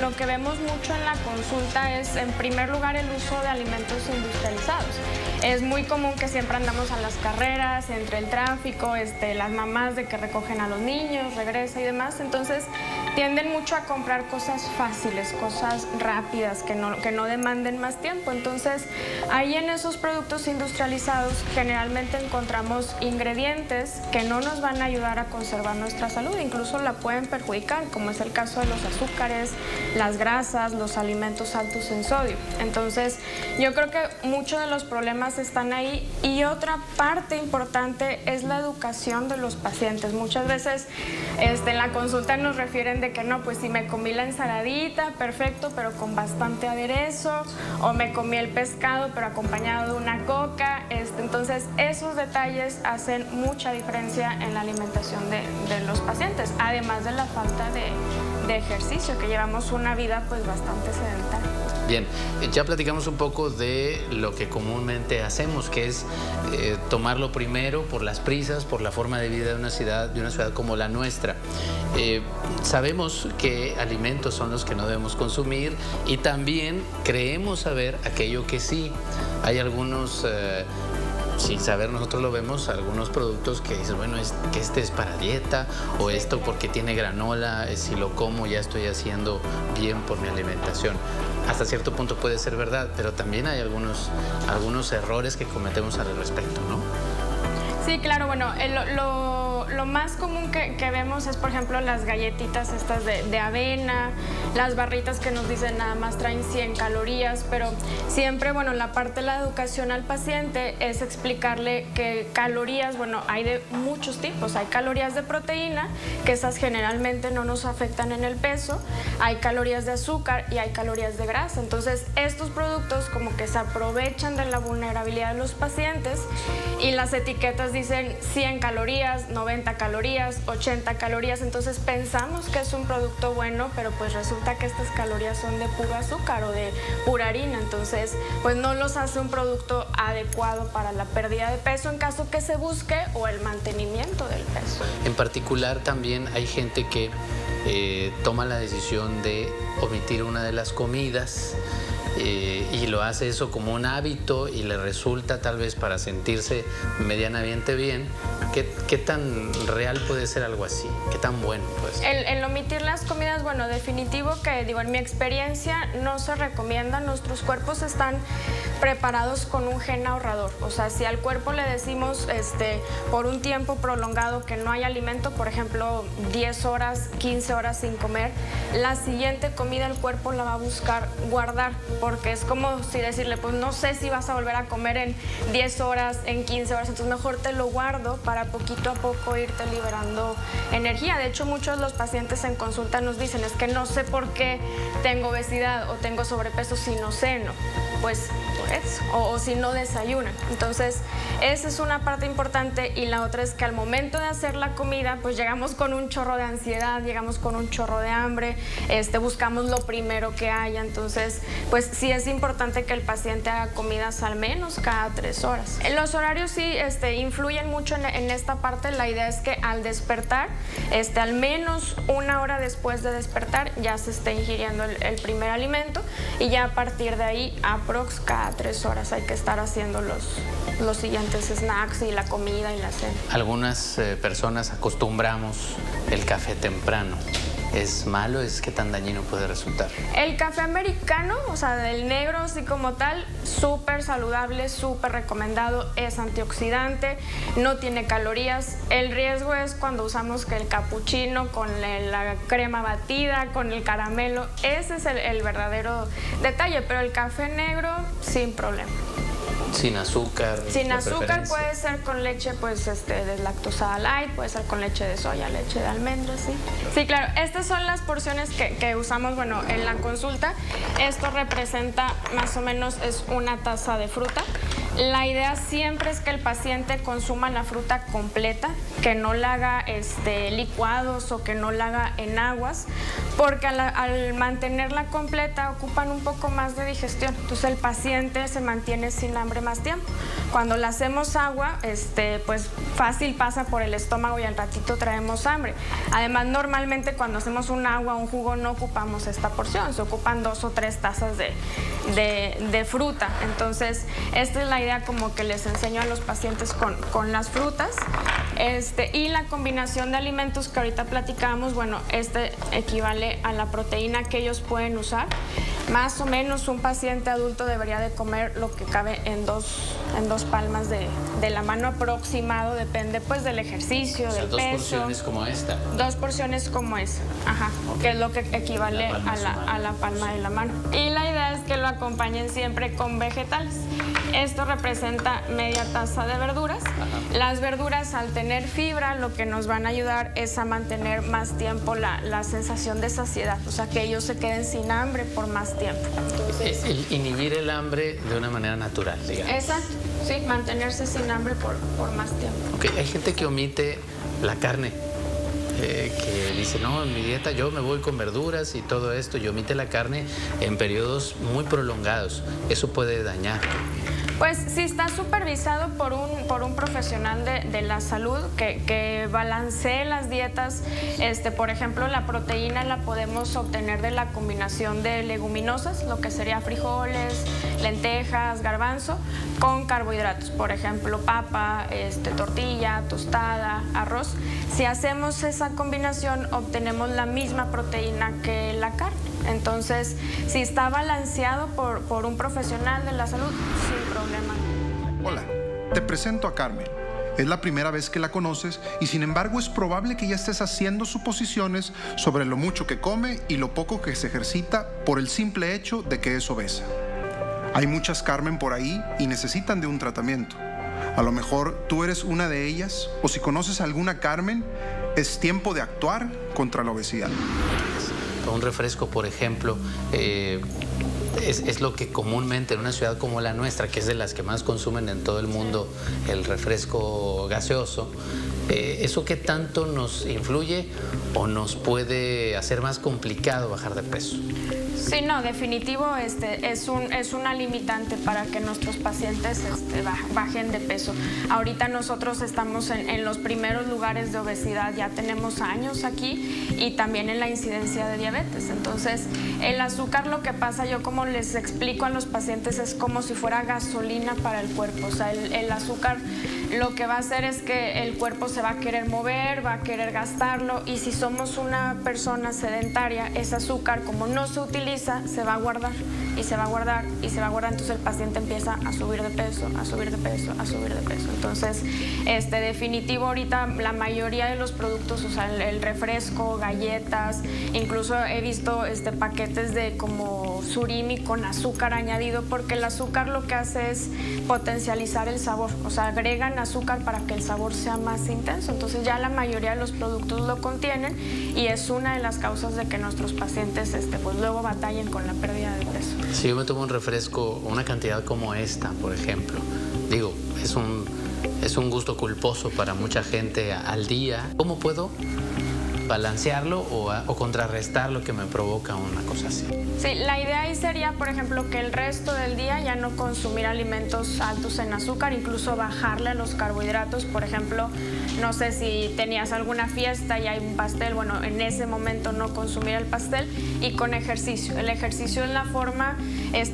lo que vemos mucho en la consulta es, en primer lugar, el uso de alimentos industrializados. Es muy común que siempre andamos a las carreras, entre el tráfico, las mamás de que recogen a los niños, regresa y demás. Entonces, tienden mucho a comprar cosas fáciles, cosas rápidas, que no demanden más tiempo. Entonces, ahí en esos productos industrializados generalmente encontramos ingredientes que no nos van a ayudar a conservar nuestra salud, incluso la pueden perjudicar, como es el caso de los azúcares, las grasas, los alimentos altos en sodio. Entonces, yo creo que muchos de los problemas están ahí y otra parte importante es la educación de los pacientes. Muchas veces en la consulta nos refieren de que no, pues si me comí la ensaladita, perfecto, pero con bastante aderezo, o me comí el pescado, pero acompañado de una coca. Entonces, esos detalles hacen mucha diferencia en la alimentación de los pacientes, además de la falta de ejercicio, que llevamos una vida pues bastante sedentaria. Bien, ya platicamos un poco de lo que comúnmente hacemos, que es tomarlo primero por las prisas, por la forma de vida de una ciudad como la nuestra. Sabemos qué alimentos son los que no debemos consumir y también creemos saber aquello que sí. Hay algunos... sin saber, nosotros lo vemos, algunos productos que dicen, bueno, que este es para dieta, o esto porque tiene granola, si lo como ya estoy haciendo bien por mi alimentación. Hasta cierto punto puede ser verdad, pero también hay algunos errores que cometemos al respecto, ¿no? Sí, claro, bueno, lo más común que vemos es, por ejemplo, las galletitas estas de avena, las barritas que nos dicen nada más traen 100 calorías, pero siempre, bueno, la parte de la educación al paciente es explicarle que calorías, bueno, hay de muchos tipos. Hay calorías de proteína, que esas generalmente no nos afectan en el peso, hay calorías de azúcar y hay calorías de grasa. Entonces, estos productos como que se aprovechan de la vulnerabilidad de los pacientes y las etiquetas dicen 100 calorías, 90 90 calorías, 80 calorías, entonces pensamos que es un producto bueno, pero pues resulta que estas calorías son de puro azúcar o de pura harina, entonces pues no los hace un producto adecuado para la pérdida de peso en caso que se busque o el mantenimiento del peso. En particular también hay gente que toma la decisión de omitir una de las comidas y lo hace eso como un hábito y le resulta tal vez para sentirse medianamente bien. ¿Qué tan real puede ser algo así? ¿Qué tan bueno puede ser? El omitir las comidas, bueno, definitivo que, digo, en mi experiencia no se recomienda. Nuestros cuerpos están preparados con un gen ahorrador. O sea, si al cuerpo le decimos por un tiempo prolongado que no hay alimento, por ejemplo, 10 horas, 15 horas sin comer, la siguiente comida el cuerpo la va a buscar guardar, porque es como si decirle, pues no sé si vas a volver a comer en 10 horas, en 15 horas, entonces mejor te lo guardo para poquito a poco irte liberando energía. De hecho, muchos de los pacientes en consulta nos dicen, es que no sé por qué tengo obesidad o tengo sobrepeso si no ceno. Pues por eso, o si no desayunan. Entonces, esa es una parte importante, y la otra es que al momento de hacer la comida, pues llegamos con un chorro de ansiedad, llegamos con un chorro de hambre, buscamos lo primero que haya. Entonces, pues sí es importante que el paciente haga comidas al menos cada 3 horas. Los horarios sí influyen mucho en esta parte. La idea es que al despertar, al menos 1 hora después de despertar, ya se esté ingiriendo el primer alimento, y ya a partir de ahí, aprox cada 3 horas hay que estar haciendo los siguientes snacks y la comida y la cena. Algunas personas acostumbramos el café temprano. ¿Es malo? ¿Qué tan dañino puede resultar? El café americano, o sea, del negro así como tal, súper saludable, súper recomendado, es antioxidante, no tiene calorías. El riesgo es cuando usamos que el capuchino con la crema batida, con el caramelo. Ese es el verdadero detalle, pero el café negro sin problema. Sin azúcar. Sin azúcar, puede ser con leche pues deslactosada light, puede ser con leche de soya, leche de almendras, sí. Sí, claro, estas son las porciones que usamos, bueno, en la consulta. Esto representa más o menos, es una taza de fruta. La idea siempre es que el paciente consuma la fruta completa, que no la haga licuados o que no la haga en aguas, porque al mantenerla completa ocupan un poco más de digestión. Entonces el paciente se mantiene sin hambre más tiempo. Cuando le hacemos agua, pues fácil pasa por el estómago y al ratito traemos hambre. Además, normalmente cuando hacemos un agua o un jugo no ocupamos esta porción, se ocupan 2 o 3 tazas de fruta. Entonces, esta es la idea como que les enseño a los pacientes con las frutas. Y la combinación de alimentos que ahorita platicamos, bueno, equivale a la proteína que ellos pueden usar. Más o menos un paciente adulto debería de comer lo que cabe en dos palmas de la mano aproximado, depende pues del ejercicio, del peso. 2 porciones como esta. 2 porciones como esa, ajá, okay. Que es lo que equivale a la palma de la mano. Y la idea es que lo acompañen siempre con vegetales. Esto representa media taza de verduras. Ajá. Las verduras, al tener fibra, lo que nos van a ayudar es a mantener más tiempo la sensación de saciedad, o sea, que ellos se queden sin hambre por más tiempo. Entonces, inhibir el hambre de una manera natural, digamos. Exacto, sí, mantenerse sin hambre por más tiempo. Okay. Hay gente que omite la carne, que dice, no, en mi dieta yo me voy con verduras y todo esto, y omite la carne en periodos muy prolongados. Eso puede dañar. Pues si está supervisado por un profesional de la salud que balancee las dietas, por ejemplo, la proteína la podemos obtener de la combinación de leguminosas, lo que sería frijoles, lentejas, garbanzo, con carbohidratos, por ejemplo, papa, tortilla, tostada, arroz. Si hacemos esa combinación, obtenemos la misma proteína que la carne. Entonces, si está balanceado por un profesional de la salud, sin problema. Hola, te presento a Carmen. Es la primera vez que la conoces y sin embargo es probable que ya estés haciendo suposiciones sobre lo mucho que come y lo poco que se ejercita por el simple hecho de que es obesa. Hay muchas Carmen por ahí y necesitan de un tratamiento. A lo mejor tú eres una de ellas, o si conoces a alguna Carmen, es tiempo de actuar contra la obesidad. Un refresco, por ejemplo, es lo que comúnmente en una ciudad como la nuestra, que es de las que más consumen en todo el mundo el refresco gaseoso, ¿Eso qué tanto nos influye o nos puede hacer más complicado bajar de peso? Sí, no, definitivo es una limitante para que nuestros pacientes bajen de peso. Ahorita nosotros estamos en los primeros lugares de obesidad, ya tenemos años aquí, y también en la incidencia de diabetes. Entonces, el azúcar, lo que pasa, yo como les explico a los pacientes, es como si fuera gasolina para el cuerpo. O sea, el azúcar lo que va a hacer es que el cuerpo se va a querer mover, va a querer gastarlo, y si somos una persona sedentaria, ese azúcar, como no se utiliza, se va a guardar y se va a guardar y se va a guardar. Entonces el paciente empieza a subir de peso, a subir de peso, a subir de peso. Entonces, definitivo, ahorita la mayoría de los productos, o sea, el refresco, galletas, incluso he visto paquetes de como surimi con azúcar añadido, porque el azúcar lo que hace es potencializar el sabor, o sea, agregan azúcar para que el sabor sea más intenso. Entonces ya la mayoría de los productos lo contienen, y es una de las causas de que nuestros pacientes pues luego batallen con la pérdida de peso. Si yo me tomo un refresco, una cantidad como esta, por ejemplo, digo, es un gusto culposo para mucha gente al día, ¿cómo puedo balancearlo o contrarrestar lo que me provoca una cosa así? Sí, la idea ahí sería, por ejemplo, que el resto del día ya no consumir alimentos altos en azúcar, incluso bajarle a los carbohidratos. Por ejemplo, no sé si tenías alguna fiesta y hay un pastel, bueno, en ese momento no consumir el pastel, y con ejercicio. El ejercicio es la forma,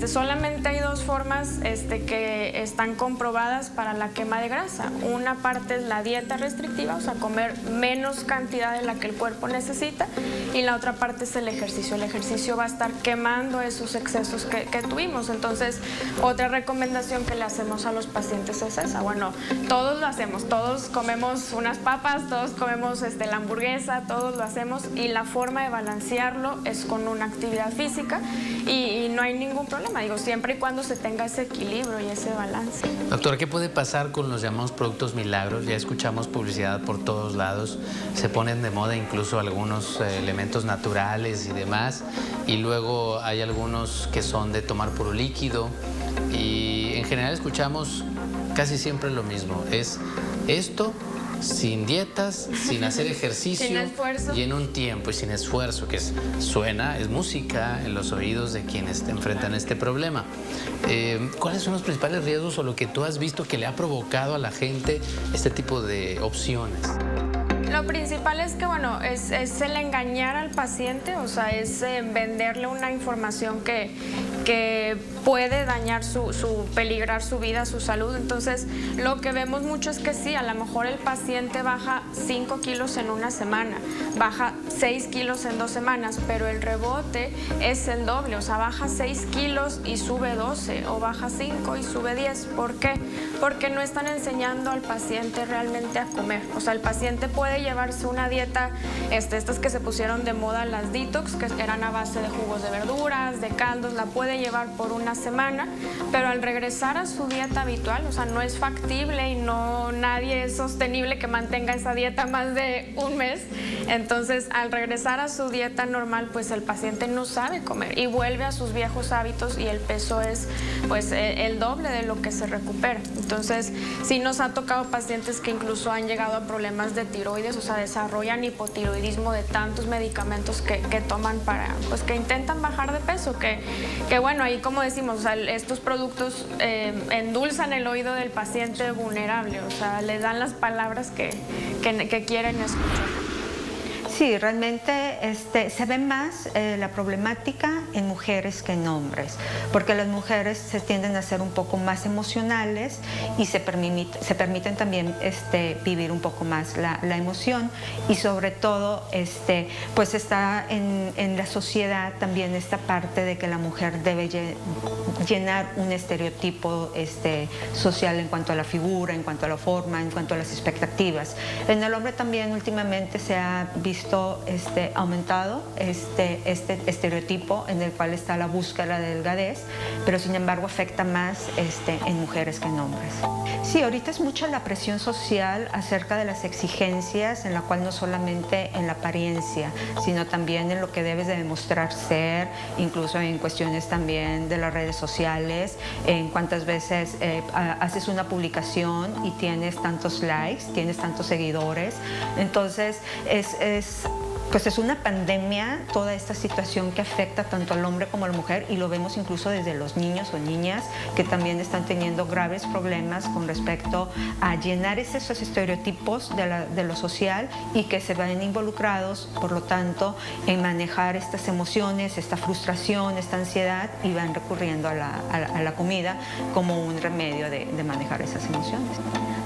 solamente hay dos formas que están comprobadas para la quema de grasa. Una parte es la dieta restrictiva, o sea, comer menos cantidad de la que el cuerpo necesita, y la otra parte es el ejercicio. El ejercicio va a estar quemando esos excesos que tuvimos. Entonces, otra recomendación que le hacemos a los pacientes es esa. Bueno, todos lo hacemos, todos comemos unas papas, todos comemos la hamburguesa, todos lo hacemos, y la forma de balancearlo es con una actividad física, y no hay ningún problema, digo, siempre y cuando se tenga ese equilibrio y ese balance. Doctora, ¿qué puede pasar con los llamados productos milagros? Ya escuchamos publicidad por todos lados, se ponen de moda incluso algunos elementos naturales y demás, y luego hay algunos que son de tomar puro líquido, y en general escuchamos casi siempre lo mismo, es esto sin dietas, sin hacer ejercicio, sin esfuerzo, y en un tiempo y sin esfuerzo, que es música en los oídos de quienes enfrentan este problema. ¿Cuáles son los principales riesgos o lo que tú has visto que le ha provocado a la gente este tipo de opciones? Lo principal es que, bueno, es el engañar al paciente, o sea, es venderle una información que puede dañar peligrar su vida, su salud. Entonces, lo que vemos mucho es que sí, a lo mejor el paciente baja 5 kilos en una semana, baja 6 kilos en 2 semanas, pero el rebote es el doble, o sea, baja 6 kilos y sube 12, o baja 5 y sube 10. ¿Por qué? Porque no están enseñando al paciente realmente a comer. O sea, el paciente puede llevarse una dieta, estas que se pusieron de moda, las detox, que eran a base de jugos de verduras, de caldos, la puede llevar por una semana, pero al regresar a su dieta habitual, o sea, no es factible y nadie es sostenible que mantenga esa dieta más de un mes. Entonces, al regresar a su dieta normal, pues el paciente no sabe comer y vuelve a sus viejos hábitos, y el peso es pues el doble de lo que se recupera. Entonces, sí nos ha tocado pacientes que incluso han llegado a problemas de tiroides, o sea, desarrollan hipotiroidismo de tantos medicamentos que toman pues que intentan bajar de peso, que bueno, ahí como decimos, o sea, estos productos endulzan el oído del paciente vulnerable, o sea, le dan las palabras que quieren escuchar. Sí, realmente se ve más la problemática en mujeres que en hombres, porque las mujeres se tienden a ser un poco más emocionales y se permiten también vivir un poco más la emoción, y sobre todo pues está en la sociedad también esta parte de que la mujer debe llenar un estereotipo social en cuanto a la figura, en cuanto a la forma, en cuanto a las expectativas. En el hombre también últimamente se ha visto visto aumentado este estereotipo en el cual está la búsqueda de delgadez, pero sin embargo afecta más en mujeres que en hombres. Sí, ahorita es mucha la presión social acerca de las exigencias, en la cual no solamente en la apariencia, sino también en lo que debes de demostrar ser, incluso en cuestiones también de las redes sociales, en cuántas veces haces una publicación y tienes tantos likes, tienes tantos seguidores. Entonces pues es una pandemia toda esta situación que afecta tanto al hombre como a la mujer, y lo vemos incluso desde los niños o niñas que también están teniendo graves problemas con respecto a llenar esos estereotipos de lo social, y que se ven involucrados, por lo tanto, en manejar estas emociones, esta frustración, esta ansiedad, y van recurriendo a la comida como un remedio de manejar esas emociones.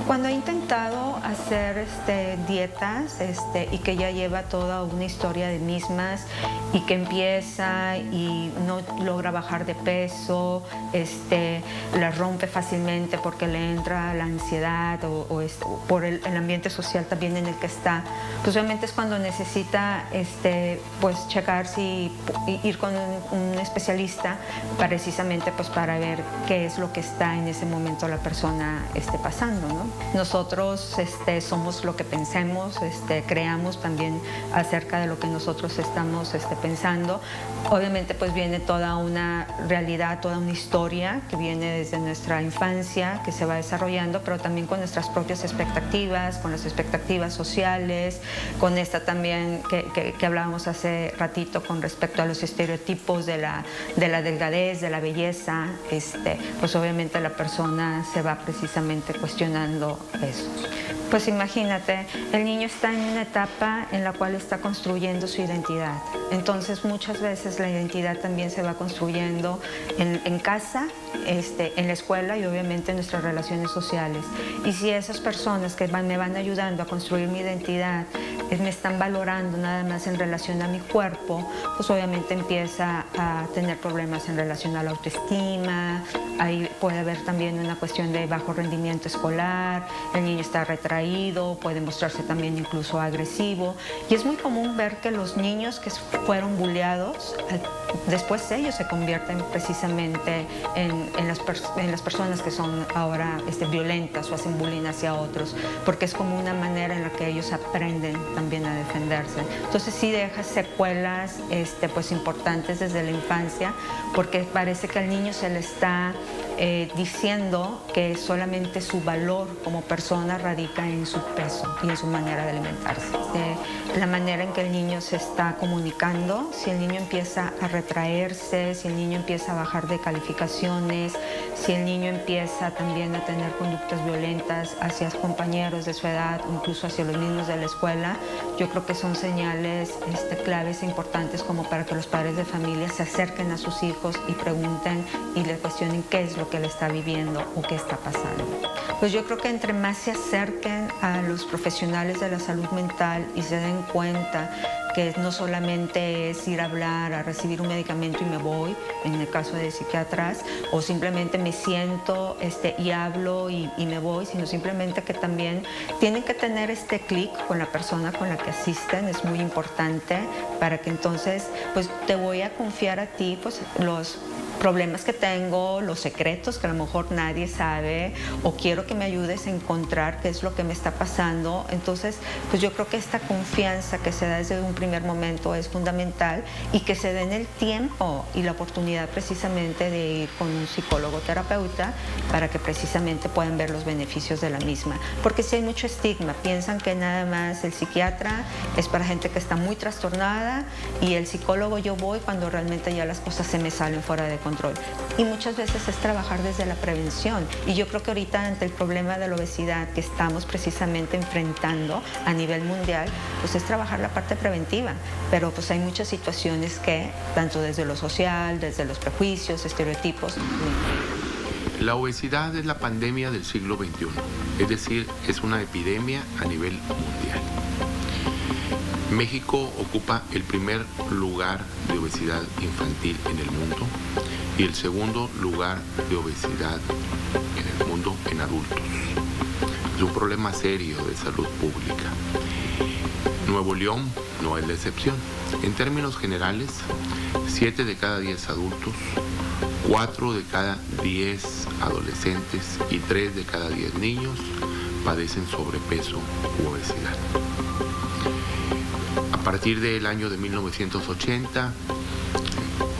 Cuando he intentado hacer dietas y que ya lleva toda una historia de mismas, y que empieza y no logra bajar de peso, la rompe fácilmente porque le entra la ansiedad o por el ambiente social también en el que está, pues obviamente es cuando necesita pues checar ir con un especialista precisamente pues para ver qué es lo que está en ese momento la persona pasando, ¿no? Nosotros somos lo que pensemos, creamos también acerca de lo que nosotros estamos pensando. Obviamente pues viene toda una realidad, toda una historia que viene desde nuestra infancia, que se va desarrollando, pero también con nuestras propias expectativas, con las expectativas sociales, con esta también que hablábamos hace ratito con respecto a los estereotipos de la delgadez, de la belleza. Pues obviamente la persona se va precisamente cuestionando eso. Pues imagínate, el niño está en una etapa en la cual está construyendo su identidad. Entonces muchas veces la identidad también se va construyendo en casa, en la escuela y obviamente en nuestras relaciones sociales. Y si esas personas que me van ayudando a construir mi identidad me están valorando nada más en relación a mi cuerpo, pues obviamente empieza a tener problemas en relación a la autoestima. Ahí puede haber también una cuestión de bajo rendimiento escolar, el niño está retraído, puede mostrarse también incluso agresivo. Y es muy común ver que los niños que fueron bulleados, después ellos se convierten precisamente en las personas que son ahora violentas o hacen bullying hacia otros, porque es como una manera en la que ellos aprenden también a defenderse. Entonces sí deja secuelas pues importantes desde la infancia, porque parece que al niño se le está diciendo que solamente su valor como persona radica en su peso y en su manera de alimentarse. La manera en que el niño se está comunicando, si el niño empieza a retraerse, si el niño empieza a bajar de calificaciones, si el niño empieza también a tener conductas violentas hacia compañeros de su edad, incluso hacia los niños de la escuela, yo creo que son señales claves e importantes como para que los padres de familia se acerquen a sus hijos y pregunten y le cuestionen qué es lo que le está viviendo o qué está pasando. Pues yo creo que entre más se acerquen a los profesionales de la salud mental y se den cuenta que no solamente es ir a hablar, a recibir un medicamento y me voy, en el caso de psiquiatras, o simplemente me siento y hablo y me voy, sino simplemente que también tienen que tener este clic con la persona con la que asisten, es muy importante, para que entonces pues te voy a confiar a ti pues los problemas que tengo, los secretos que a lo mejor nadie sabe, o quiero que me ayudes a encontrar qué es lo que me está pasando. Entonces, pues yo creo que esta confianza que se da desde un primer momento es fundamental, y que se den el tiempo y la oportunidad precisamente de ir con un psicólogo terapeuta para que precisamente puedan ver los beneficios de la misma. Porque si hay mucho estigma, piensan que nada más el psiquiatra es para gente que está muy trastornada, y el psicólogo yo voy cuando realmente ya las cosas se me salen fuera de control. Y muchas veces es trabajar desde la prevención, y yo creo que ahorita ante el problema de la obesidad que estamos precisamente enfrentando a nivel mundial, pues es trabajar la parte preventiva, pero pues hay muchas situaciones que, tanto desde lo social, desde los prejuicios, estereotipos. La obesidad es la pandemia del siglo XXI, es decir, es una epidemia a nivel mundial. México ocupa el primer lugar de obesidad infantil en el mundo y el segundo lugar de obesidad en el mundo en adultos. Es un problema serio de salud pública. Nuevo León no es la excepción. En términos generales, 7 de cada 10 adultos, 4 de cada 10 adolescentes y 3 de cada 10 niños padecen sobrepeso u obesidad. A partir del año de 1980,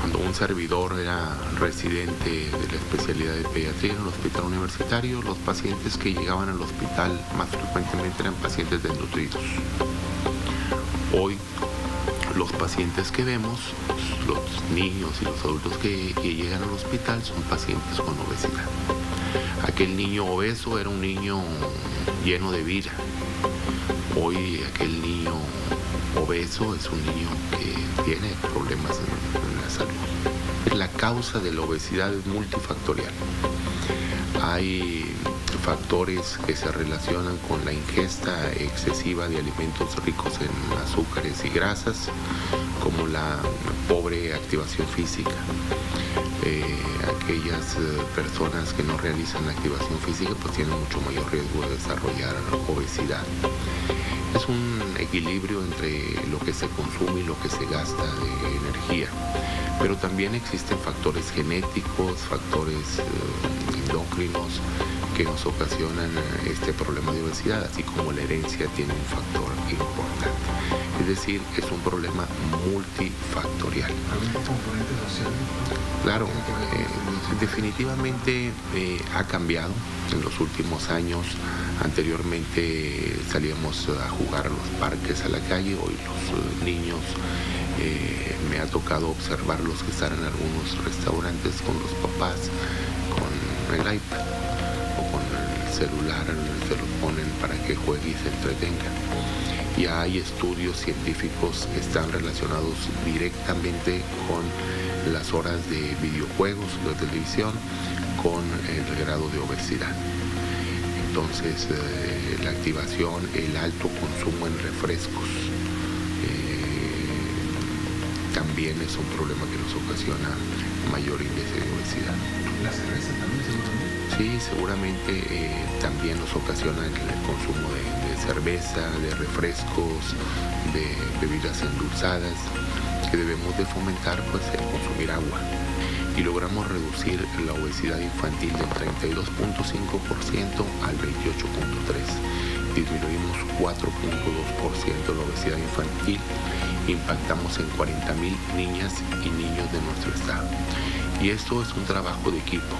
cuando un servidor era residente de la especialidad de pediatría en el hospital universitario, los pacientes que llegaban al hospital más frecuentemente eran pacientes desnutridos. Hoy, los pacientes que vemos, los niños y los adultos que llegan al hospital son pacientes con obesidad. Aquel niño obeso era un niño lleno de vida. Hoy aquel niño obeso es un niño que tiene problemas en la salud. La causa de la obesidad es multifactorial. Hay factores que se relacionan con la ingesta excesiva de alimentos ricos en azúcares y grasas, como la pobre activación física. Aquellas personas que no realizan la activación física pues tienen mucho mayor riesgo de desarrollar obesidad. Es un equilibrio entre lo que se consume y lo que se gasta de energía, pero también existen factores genéticos, factores endocrinos que nos ocasionan este problema de obesidad, así como la herencia tiene un factor importante. Es decir, es un problema multifactorial. ¿Algún componente social? Claro, definitivamente ha cambiado en los últimos años. Anteriormente salíamos a jugar a los parques, a la calle. Hoy los niños, me ha tocado observarlos que están en algunos restaurantes con los papás, con el iPad o con el celular, se los ponen para que juegue y se entretenga. Ya hay estudios científicos que están relacionados directamente con las horas de videojuegos, de televisión, con el grado de obesidad. Entonces, la activación, el alto consumo en refrescos, también es un problema que nos ocasiona mayor índice de obesidad. ¿La cerveza también seguramente? Sí, seguramente también nos ocasiona el consumo de cerveza, de refrescos, de bebidas endulzadas, que debemos de fomentar pues el consumir agua. Y logramos reducir la obesidad infantil del 32.5% al 28.3%. Disminuimos 4.2% la obesidad infantil, impactamos en 40,000 niñas y niños de nuestro estado. Y esto es un trabajo de equipo.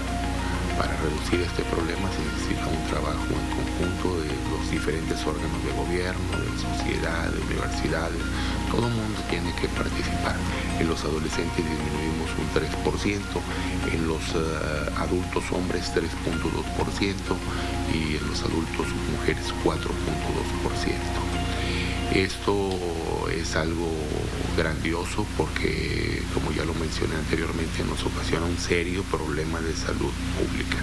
Para reducir este problema se necesita un trabajo en conjunto de los diferentes órganos de gobierno, de sociedad, de universidades. Todo el mundo tiene que participar. En los adolescentes disminuimos un 3%, en los adultos hombres 3.2% y en los adultos mujeres 4.2%. Esto es algo grandioso porque, como ya lo mencioné anteriormente, nos ocasiona un serio problema de salud pública.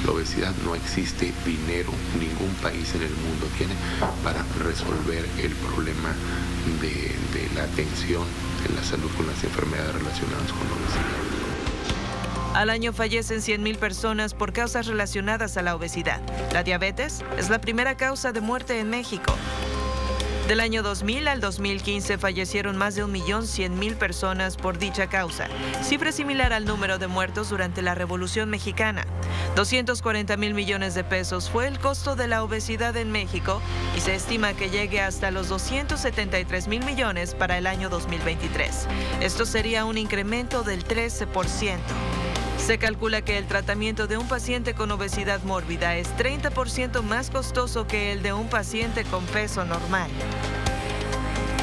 La obesidad no existe dinero, ningún país en el mundo tiene para resolver el problema de la atención en la salud con las enfermedades relacionadas con la obesidad. Al año fallecen 100,000 personas por causas relacionadas a la obesidad. La diabetes es la primera causa de muerte en México. Del año 2000 al 2015 fallecieron más de 1.100.000 personas por dicha causa, cifra similar al número de muertos durante la Revolución Mexicana. 240,000 millones de pesos fue el costo de la obesidad en México y se estima que llegue hasta los 273,000 millones para el año 2023. Esto sería un incremento del 13%. Se calcula que el tratamiento de un paciente con obesidad mórbida es 30% más costoso que el de un paciente con peso normal.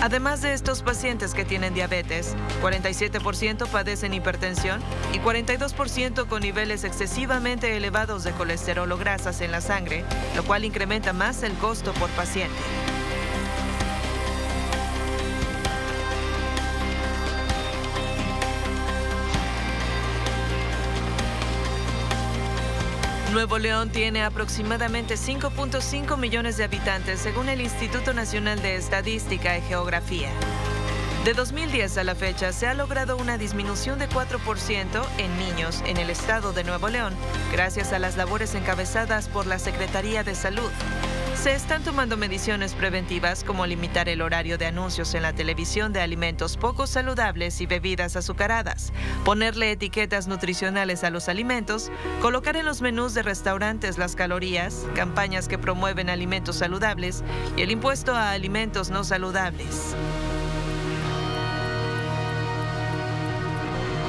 Además de estos pacientes que tienen diabetes, 47% padecen hipertensión y 42% con niveles excesivamente elevados de colesterol o grasas en la sangre, lo cual incrementa más el costo por paciente. Nuevo León tiene aproximadamente 5.5 millones de habitantes según el Instituto Nacional de Estadística y Geografía. De 2010 a la fecha se ha logrado una disminución de 4% en niños en el estado de Nuevo León, gracias a las labores encabezadas por la Secretaría de Salud. Se están tomando mediciones preventivas como limitar el horario de anuncios en la televisión de alimentos poco saludables y bebidas azucaradas, ponerle etiquetas nutricionales a los alimentos, colocar en los menús de restaurantes las calorías, campañas que promueven alimentos saludables y el impuesto a alimentos no saludables.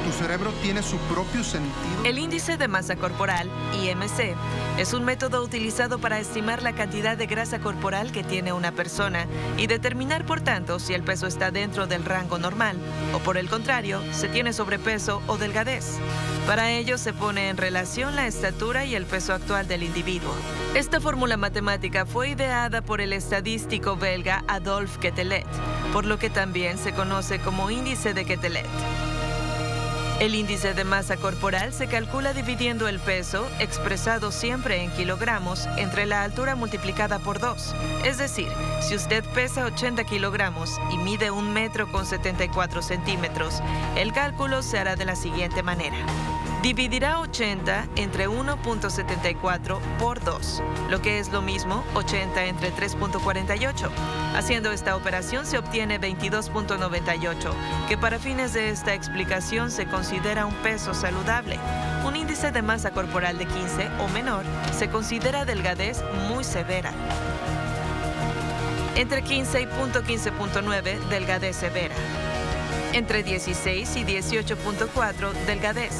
Tu cerebro tiene su propio sentido. El índice de masa corporal, IMC, es un método utilizado para estimar la cantidad de grasa corporal que tiene una persona y determinar, por tanto, si el peso está dentro del rango normal o, por el contrario, se tiene sobrepeso o delgadez. Para ello se pone en relación la estatura y el peso actual del individuo. Esta fórmula matemática fue ideada por el estadístico belga Adolphe Quetelet, por lo que también se conoce como índice de Quetelet. El índice de masa corporal se calcula dividiendo el peso, expresado siempre en kilogramos, entre la altura multiplicada por 2. Es decir, si usted pesa 80 kilogramos y mide 1,74 m, el cálculo se hará de la siguiente manera. Dividirá 80 entre 1,74 por 2, lo que es lo mismo 80 entre 3,48. Haciendo esta operación se obtiene 22,98, que para fines de esta explicación se considera un peso saludable. Un índice de masa corporal de 15 o menor se considera delgadez muy severa. Entre 15 y 15,9, delgadez severa. Entre 16 y 18,4, delgadez.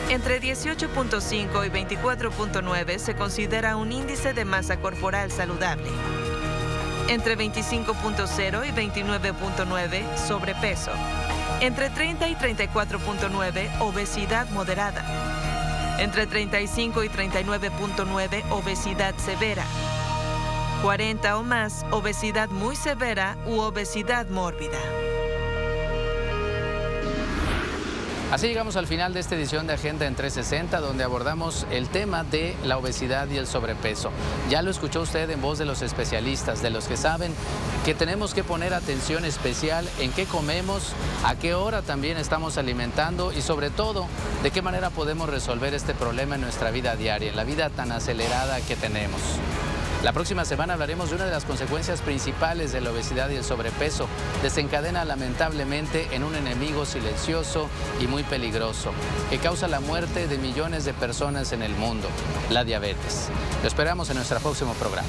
Entre 18,5 y 24,9 se considera un índice de masa corporal saludable. Entre 25,0 y 29,9, sobrepeso. Entre 30 y 34,9, obesidad moderada. Entre 35 y 39,9, obesidad severa. 40 o más, obesidad muy severa u obesidad mórbida. Así llegamos al final de esta edición de Agenda en 360, donde abordamos el tema de la obesidad y el sobrepeso. Ya lo escuchó usted en voz de los especialistas, de los que saben que tenemos que poner atención especial en qué comemos, a qué hora también estamos alimentando y sobre todo, de qué manera podemos resolver este problema en nuestra vida diaria, en la vida tan acelerada que tenemos. La próxima semana hablaremos de una de las consecuencias principales de la obesidad y el sobrepeso. Desencadena lamentablemente en un enemigo silencioso y muy peligroso, que causa la muerte de millones de personas en el mundo, la diabetes. Lo esperamos en nuestro próximo programa.